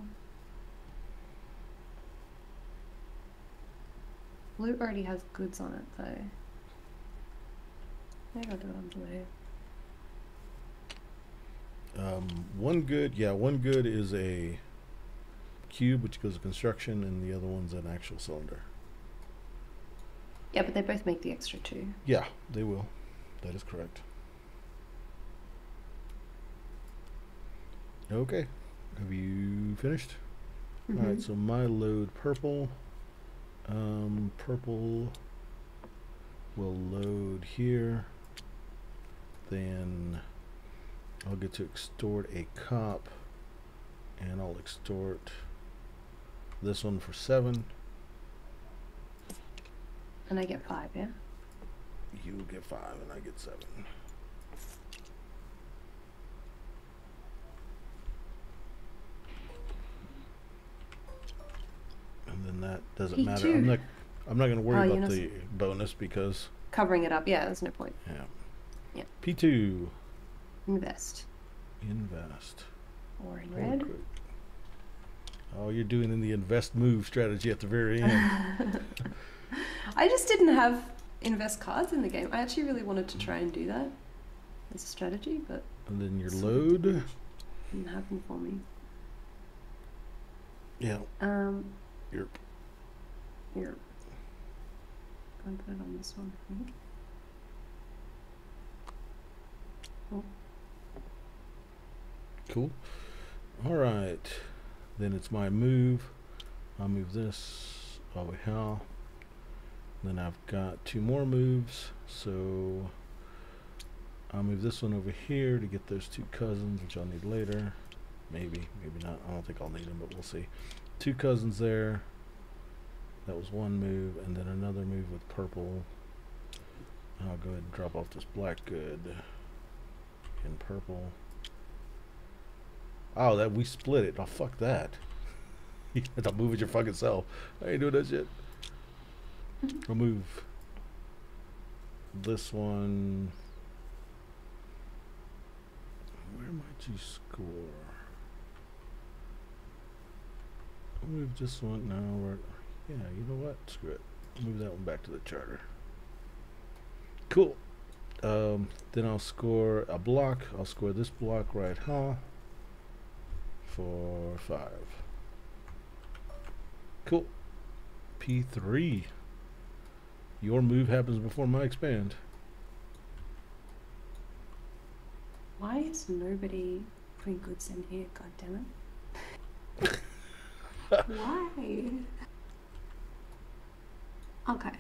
Blue already has goods on it though. Maybe I'll do it on blue. One good is a cube, which goes to construction, and the other one's an actual cylinder. Yeah, but they both make the extra 2. Yeah, they will. That is correct. Okay. Have you finished? Mm-hmm. All right, so my load purple. Purple will load here. Then I'll get to extort a cop, and I'll extort this one for 7. And I get 5, yeah? You get 5 and I get 7. And then that doesn't matter. P2. I'm not going to worry Oh, about the bonus because Covering it up, yeah, there's no point. yeah. Yeah. P2. Invest. Invest. Or in red. Oh, you're doing in the invest move strategy at the very end. I just didn't have invest cards in the game. I actually really wanted to try and do that as a strategy, but And then your sort of load. didn't happen for me. Yeah. Here. Go and put it on this one, I think. Oh. Cool. All right. Then it's my move. I'll move this over here. Then I've got 2 more moves. So I'll move this one over here to get those 2 cousins, which I'll need later. Maybe, maybe not. I don't think I'll need them, but we'll see. 2 cousins there. That was 1 move, and then another move with purple. I'll go ahead and drop off this black good in purple. Oh, that we split it. Oh, fuck that. You have to move it your fucking self. I ain't doing that shit. I'll move this one. Where might you score? I'll move this one. No, we're... Yeah, you know what? Screw it. Move that one back to the charter. Cool. Then I'll score a block. I'll score this block right here for 5. Cool. P3. Your move happens before my expand. Why is nobody putting goods in here? God damn it. Why? Okay.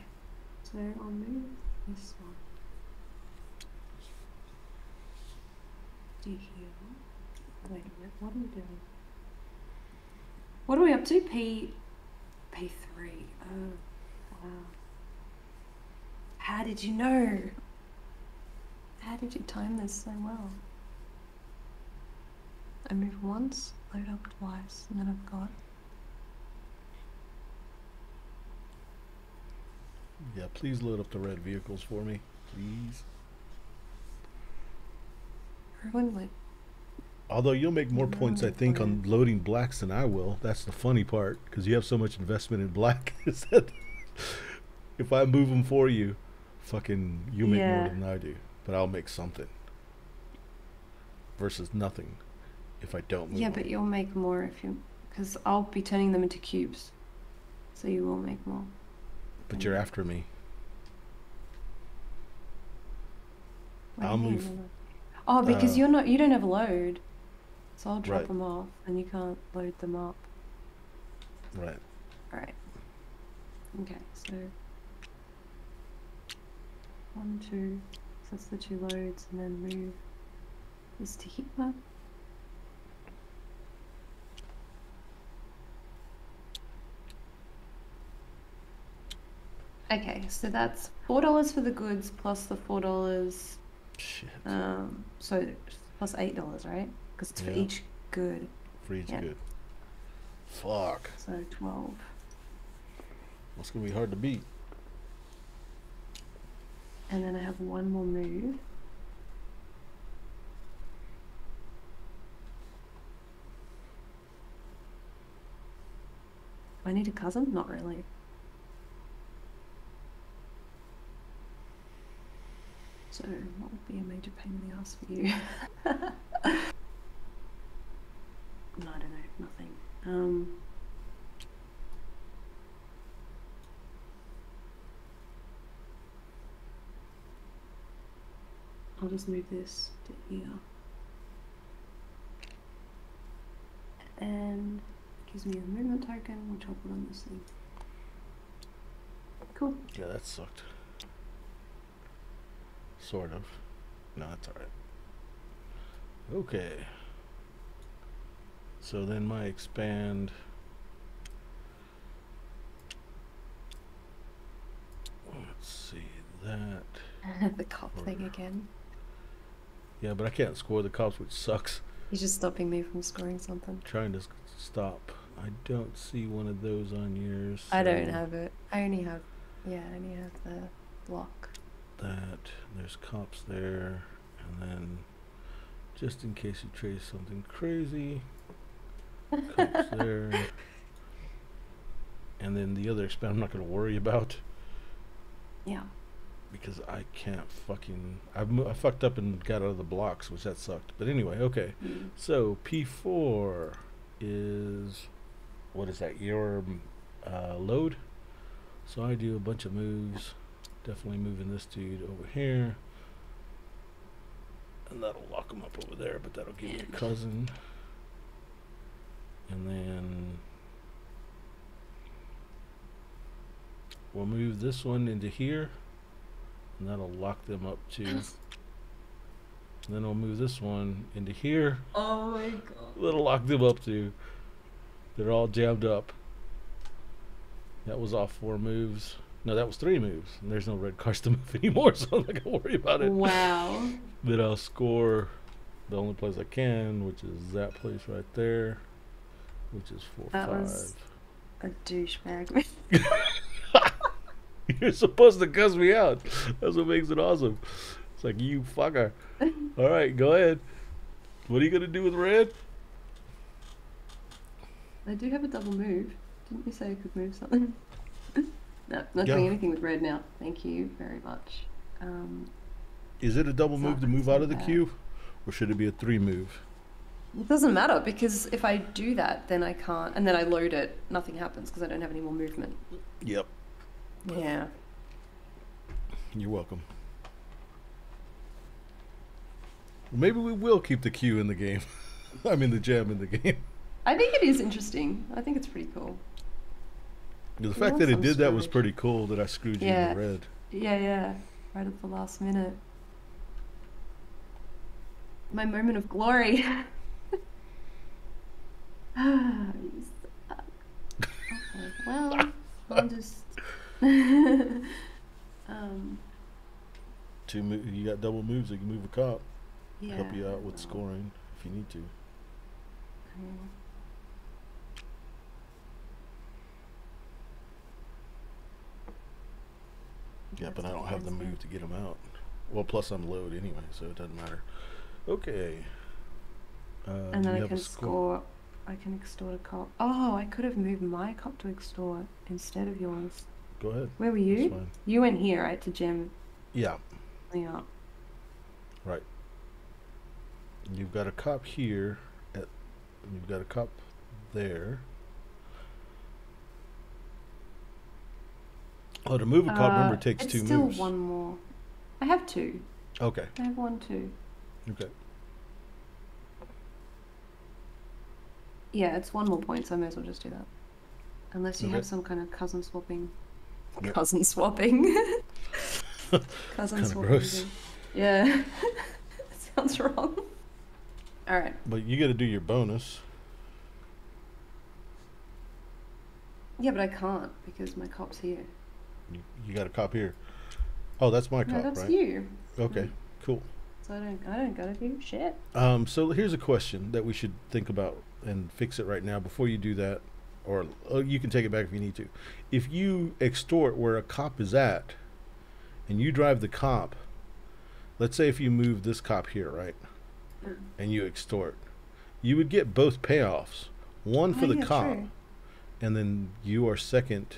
So I'll move this one. Do you hear? Wait a minute. What are we doing? What are we up to? P3. Oh, wow. How did you know? How did you time this so well? I move once, load up twice, and then I've got... Yeah, please load up the red vehicles for me, please. Everyone went... Although you'll make more points, I think, on loading blacks than I will. That's the funny part, because you have so much investment in black. Is that if I move them for you, fucking you make more than I do. But I'll make something. Versus nothing if I don't move them. But you'll make more if you... Because I'll be turning them into cubes. So you will make more. But you're after me. What I'll do you mean? move. Oh, because you don't have a load. So I'll drop Right. them off and you can't load them up. Right. Alright. Okay, so 1, 2, so that's the 2 loads, and then move this to here. Okay, so that's $4 for the goods plus the $4. Shit. So plus $8, right? Because it's for each good. For each good. Fuck. So 12. That's gonna be hard to beat. And then I have 1 more move. Do I need a cousin? Not really. So what would be a major pain in the ass for you? No, I don't know. Nothing. I'll just move this to here. And it gives me a movement token, which I'll put on this thing. Cool. Yeah, that sucked. Sort of. No, that's alright. Okay. So then my expand. Let's see that. The cop thing again. Yeah, but I can't score the cops, which sucks. He's just stopping me from scoring something. Trying to stop. I don't see one of those on yours. I don't have it. I only have, yeah, I only have the block. That. There's cops there. And then, just in case you trace something crazy, cops there. And then the other expand I'm not going to worry about. Yeah. Because I can't fucking... I fucked up and got out of the blocks, which that sucked. But anyway, okay. So, P4 is... What is that? Your load? So I do a bunch of moves. Definitely moving this dude over here. And that'll lock him up over there, but that'll give me a cousin. And then... We'll move this one into here. And that'll lock them up too. And then I'll move this one into here. Oh my god. That'll lock them up too. They're all jammed up. That was off 4 moves. No, that was 3 moves. And there's no red cars to move anymore, so I'm not going to worry about it. Wow. Then I'll score the only place I can, which is that place right there. Which is 4-5. That was a douchebag. You're supposed to cuss me out. That's what makes it awesome. It's like, you fucker. All right, go ahead. What are you going to do with red? I do have a double move. Didn't you say I could move something? No, not doing anything with red now. Thank you very much. Is it a double move to move out of the queue? Or should it be a 3 move? It doesn't matter, because if I do that, then I can't, and then I load it, nothing happens because I don't have any more movement. Yep. Yeah. You're welcome. Maybe we will keep the queue in the game. I mean the jam in the game. I think it is interesting. I think it's pretty cool. The fact that it did that was pretty cool, that I screwed you in the red. Yeah. Right at the last minute. My moment of glory. You suck. Okay, well, I'll just... You got double moves, you can move a cop. Yeah, Help you out with scoring if you need to. Yeah, but I don't have the move to get him out. Well, plus I'm low anyway, so it doesn't matter. Okay. And then I can score. I can extort a cop. Oh, I could have moved my cop to extort instead of yours. Go ahead. Where were you? You went here, right, to jam. Yeah. Yeah. Right. You've got a cop here. You've got a cop there. Oh, to move a cop, remember, takes 2 moves. It's still one more. I have 2. Okay. I have 1, 2. Okay. Yeah, it's 1 more point, so I may as well just do that. Unless you have some kind of cousin swapping. Yep. Cousin swapping. Cousin swapping. Gross. Yeah. Sounds wrong. Alright. But you gotta do your bonus. Yeah, but I can't because my cop's here. You got a cop here. Oh, that's my cop, no, that's right? You. Okay, cool. So I don't gotta do shit. So here's a question that we should think about and fix it right now before you do that, or you can take it back if you need to. If you extort where a cop is at, and you drive the cop, let's say if you move this cop here, right, and you extort, you would get both payoffs. One for the cop, and then you are second.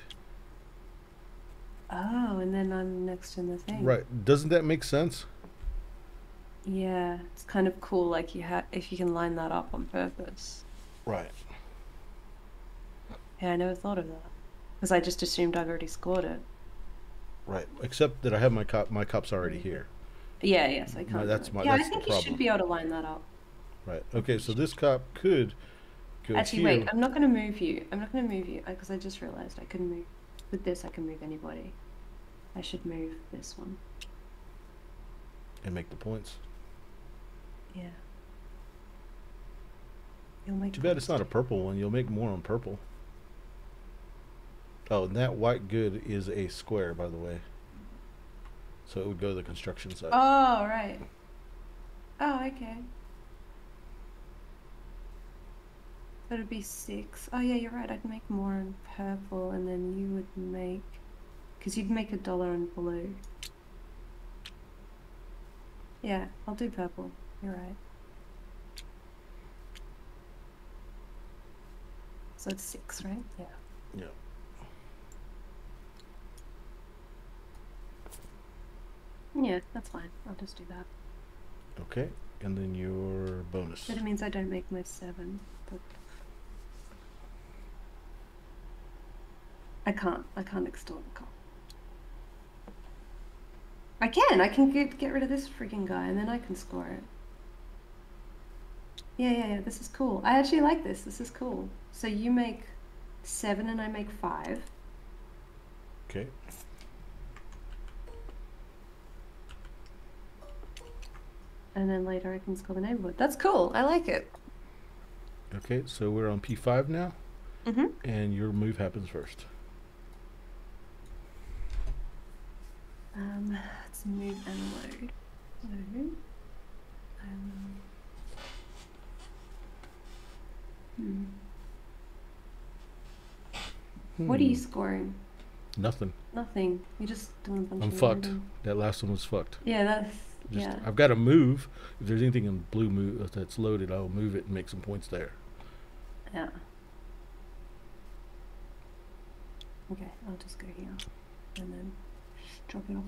Oh, and then I'm next in the thing. Right? Doesn't that make sense? Yeah, it's kind of cool. Like if you can line that up on purpose. Right. Yeah, I never thought of that because I just assumed I've already scored it. Right. Except that I have my cop. My cop's already here. Yeah. Yes, I can't. That's I think you should be able to line that up. Right. Okay. So this cop could go Actually, here. wait. I'm not going to move you. I'm not going to move you because I just realized I couldn't move. With this, I can move anybody. I should move this one. And make the points. Yeah. You'll make. Too bad it's not a purple one. You'll make more on purple. Oh, and that white good is a square, by the way. So it would go to the construction site. Oh, right. Oh, okay. That'd be 6. Oh, yeah, you're right. I'd make more in purple, and then you would make... Because you'd make $1 in blue. Yeah, I'll do purple. You're right. So it's 6, right? Yeah. Yeah. Yeah, that's fine. I'll just do that. Okay. And then your bonus. But it means I don't make my 7. But I can't extort the cop. I can get rid of this freaking guy and then I can score it. Yeah, this is cool. I actually like this. This is cool. So you make 7 and I make 5. Okay. And then later I can score the neighborhood. That's cool. I like it. Okay, so we're on P5 now. Mm-hmm. And your move happens first. Let's move and load. Load. What are you scoring? Nothing. Nothing. You're just doing a bunch I'm of fucked. loading. That last one was fucked. Yeah, that's... Just, yeah. I've got to move. If there's anything in blue move that's loaded, I'll move it and make some points there. Yeah. Okay, I'll just go here and then drop it off.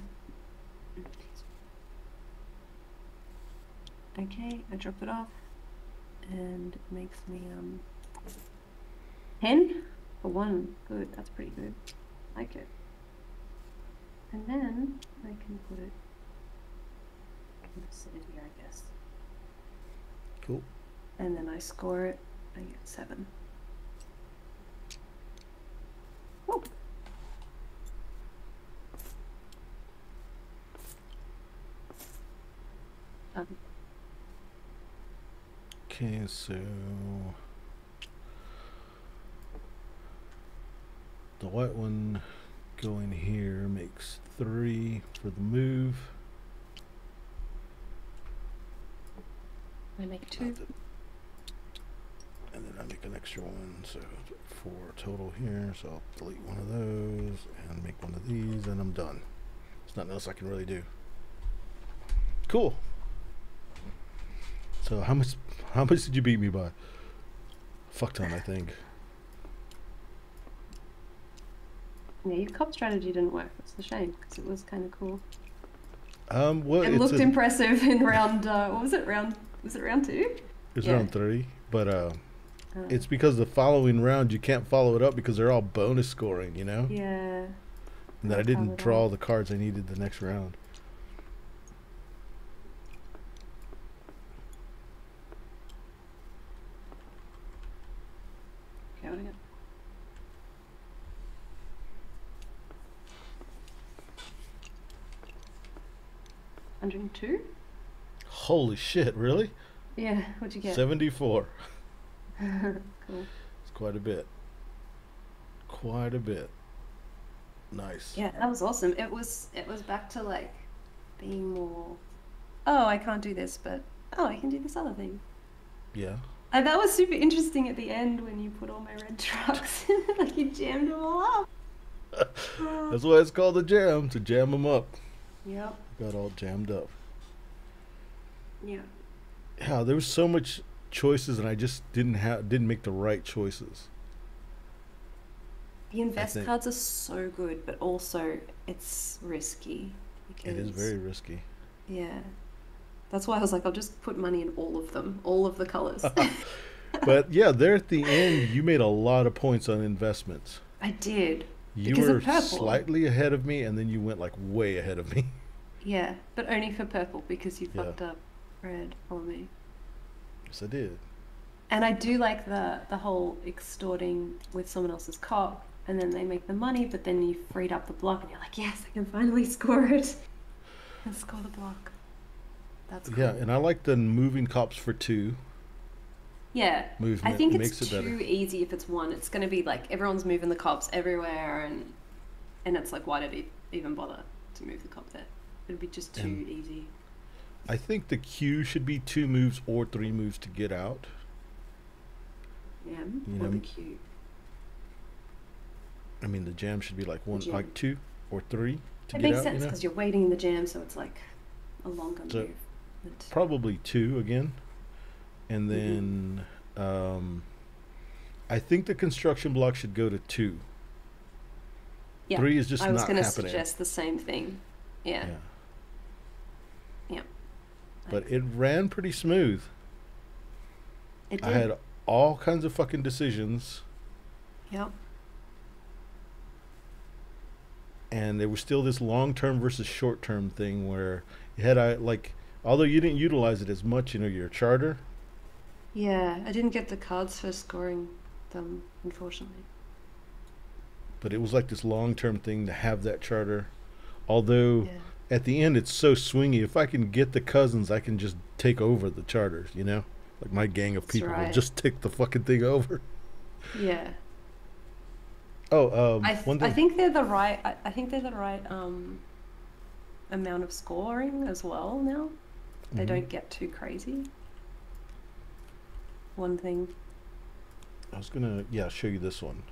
Okay, I drop it off and it makes me 10 for 1. Good, that's pretty good. Like it. And then I can put it sit it here, I guess. Cool. And then I score it. I get 7. Whoa. Okay, so the white one going here makes 3 for the move. I make 2. And then I make an extra one, so 4 total here. So I'll delete one of those and make one of these, and I'm done. There's nothing else I can really do. Cool. So how much did you beat me by? Fuck ton, I think. Yeah, your cop strategy didn't work. It's a shame because it was kind of cool. Well, It looked impressive in round. What was it? Was it round 2? It was Yeah. round 3, but it's because the following round you can't follow it up because they're all bonus scoring, you know. Yeah. And that I didn't draw the cards I needed the next round. Okay, what do I got? $102? Holy shit! Really? Yeah. What'd you get? 74. Cool. It's quite a bit. Quite a bit. Nice. Yeah, that was awesome. It was back to like being more. Oh, I can't do this, but oh, I can do this other thing. Yeah. And that was super interesting at the end when you put all my red trucks, like you jammed them all up. That's why it's called a jam, to jam them up. Yep. Got all jammed up. Yeah. Yeah, there was so much choices, and I just didn't make the right choices. The invest cards are so good, but also it's risky. It is very risky. Yeah. That's why I was like, I'll just put money in all of them, all of the colors. But yeah, there at the end, you made a lot of points on investments. I did. You because were of purple. slightly ahead of me, and then you went like way ahead of me. Yeah, but only for purple because you fucked up red for me. Yes, I did. And I do like the whole extorting with someone else's cop, and then they make the money, but then you freed up the block, and you're like, yes, I can finally score it. And score the block. That's cool. Yeah, and I like the moving cops for 2. Yeah, Movement I think makes it's it better. too easy if it's 1. It's going to be like everyone's moving the cops everywhere, and it's like, why did he even bother to move the cop there? It'd be just too And easy. I think the Q should be 2 moves or 3 moves to get out. Yeah, You or the know, Q. I mean, the jam should be like The one, jam. like 2 or 3 to It get makes out. You sense know, because you're waiting in the jam, so it's like a longer so move. But, probably 2 again, and hmm. then I think the construction block should go to 2. Yeah, 3 is just I was not going to happening. suggest the same thing. Yeah, Yeah, yeah, I but it agree. ran pretty smooth. It I did. had all kinds of fucking decisions, Yep. and there was still this long term versus short term thing where you had I like, although you didn't utilize it as much, your charter, Yeah, I didn't get the cards for scoring them, unfortunately. but it was like this long term thing to have that charter. Although Yeah, at the end it's so swingy. If I can get the cousins, I can just take over the charters. Like my gang of that's people will right. just take the fucking thing over. Yeah. Oh, one I thing. think they're the right I think they're the right amount of scoring as well now. They Hmm. don't get too crazy. One thing. I was gonna, yeah, show you this one.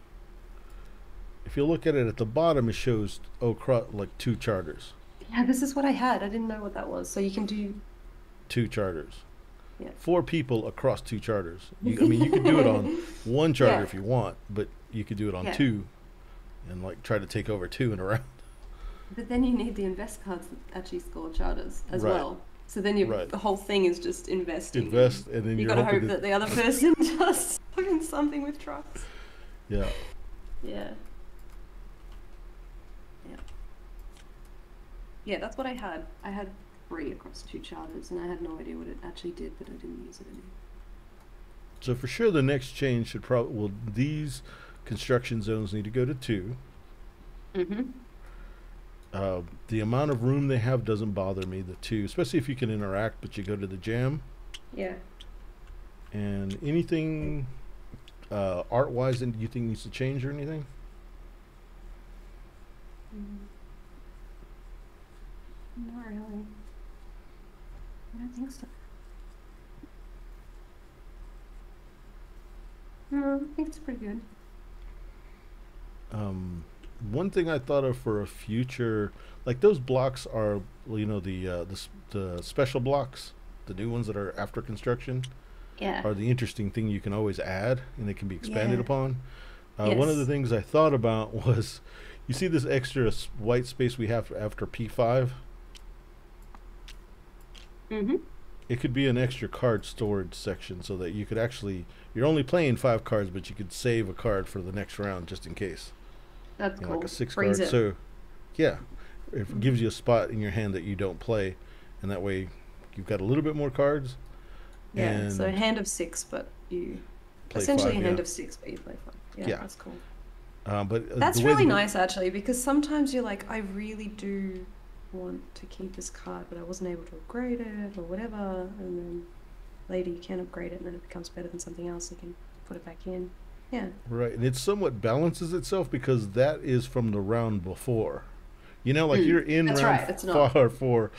If you look at it at the bottom, it shows like 2 charters, Yeah, this is what I had. I didn't know what that was. So you can do 2 charters, yeah. 4 people across 2 charters. I mean, you could do it on 1 charter Yeah. if you want, but you could do it on Yeah. 2, and like try to take over 2 in a round. But then you need the invest cards that actually score charters as Right, well. So then right. the whole thing is just investing, and Invest, and then you you're got to hoping hope that, that the other person just wins something with trucks. yeah. Yeah, yeah, yeah. That's what I had. I had three across two charters, and I had no idea what it actually did, but I didn't use it any. So for sure, the next change should probably, well, these construction zones need to go to 2. Mm-hmm. The amount of room they have doesn't bother me. The 2, especially if you can interact, but you go to the jam. Yeah. And anything art wise that you think needs to change or anything? Mm, not really. I don't think so. No, I think it's pretty good. Um, One thing I thought of for a future, like those blocks are, well, the special blocks, the new ones that are after construction, Yeah. are the interesting thing you can always add and they can be expanded Yeah. upon. One of the Yes. things I thought about was, you see this extra white space we have after P5? Mm-hmm. It could be an extra card storage section so that you could actually, you're only playing 5 cards, but you could save a card for the next round just in case. That's Like a cool. six Freeze card. it. So, yeah, it Mm. gives you a spot in your hand that you don't play, and that way you've got a little bit more cards Yeah. So a and hand of six, but you play essentially a 5. hand Yeah, of six, but you play five. Yeah, yeah. that's cool. But the That's way really the nice actually, because sometimes you're like, I really do want to keep this card, but I wasn't able to upgrade it or whatever, and then later you can upgrade it and then it becomes better than something else, you can put it back in. Yeah. right, and it somewhat balances itself because that is from the round before. Like you're Mm. in That's round right, it's not. 4,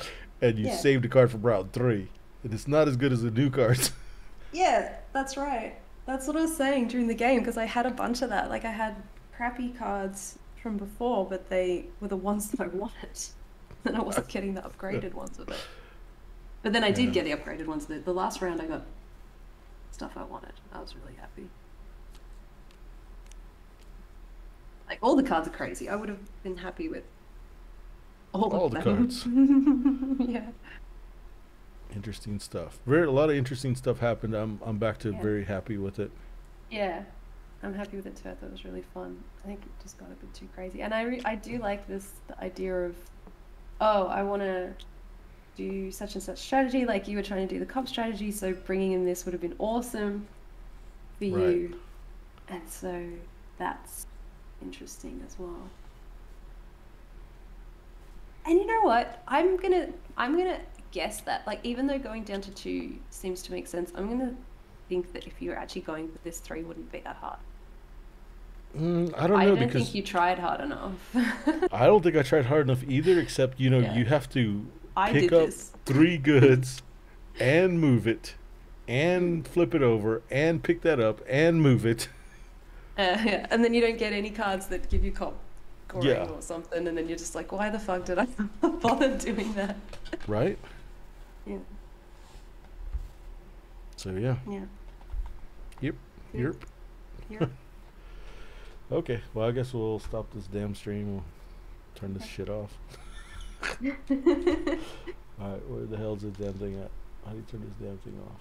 and you Yeah. saved a card from round 3, and it's not as good as the new cards. Yeah, that's right. That's what I was saying during the game because I had a bunch of that. Like I had crappy cards from before, but they were the ones that I wanted. And I wasn't getting the upgraded ones of it. But then I did Yeah. get the upgraded ones. The last round I got stuff I wanted. I was really happy. Like all the cards are crazy. I would have been happy with all All of the them. cards. Yeah. Interesting stuff. A lot of interesting stuff happened. I'm back to Yeah. very happy with it. Yeah. I'm happy with it too. I thought it was really fun. I think it just got a bit too crazy. And I do like the idea of, oh, I want to do such and such strategy. Like you were trying to do the cop strategy, so bringing in this would have been awesome for Right. you. And so that's interesting as well. And you know what? I'm gonna guess that like even though going down to two seems to make sense, I'm gonna think that if you're actually going with this three wouldn't be that hard. I don't I know don't because think you tried hard enough. I don't think I tried hard enough either. Except you know Yeah. you have to I pick did up this. 3 goods and move it and flip it over and pick that up and move it. Yeah. And then you don't get any cards that give you cop Yeah. scoring or something, and then you're just like, why the fuck did I bother doing that? Right. Yeah. So yeah. Yeah. Yep. Yeah. Yep. Yeah. Okay. Well, I guess we'll stop this damn stream. We'll turn this shit off. All right. Where the hell's this damn thing at? How do you turn this damn thing off?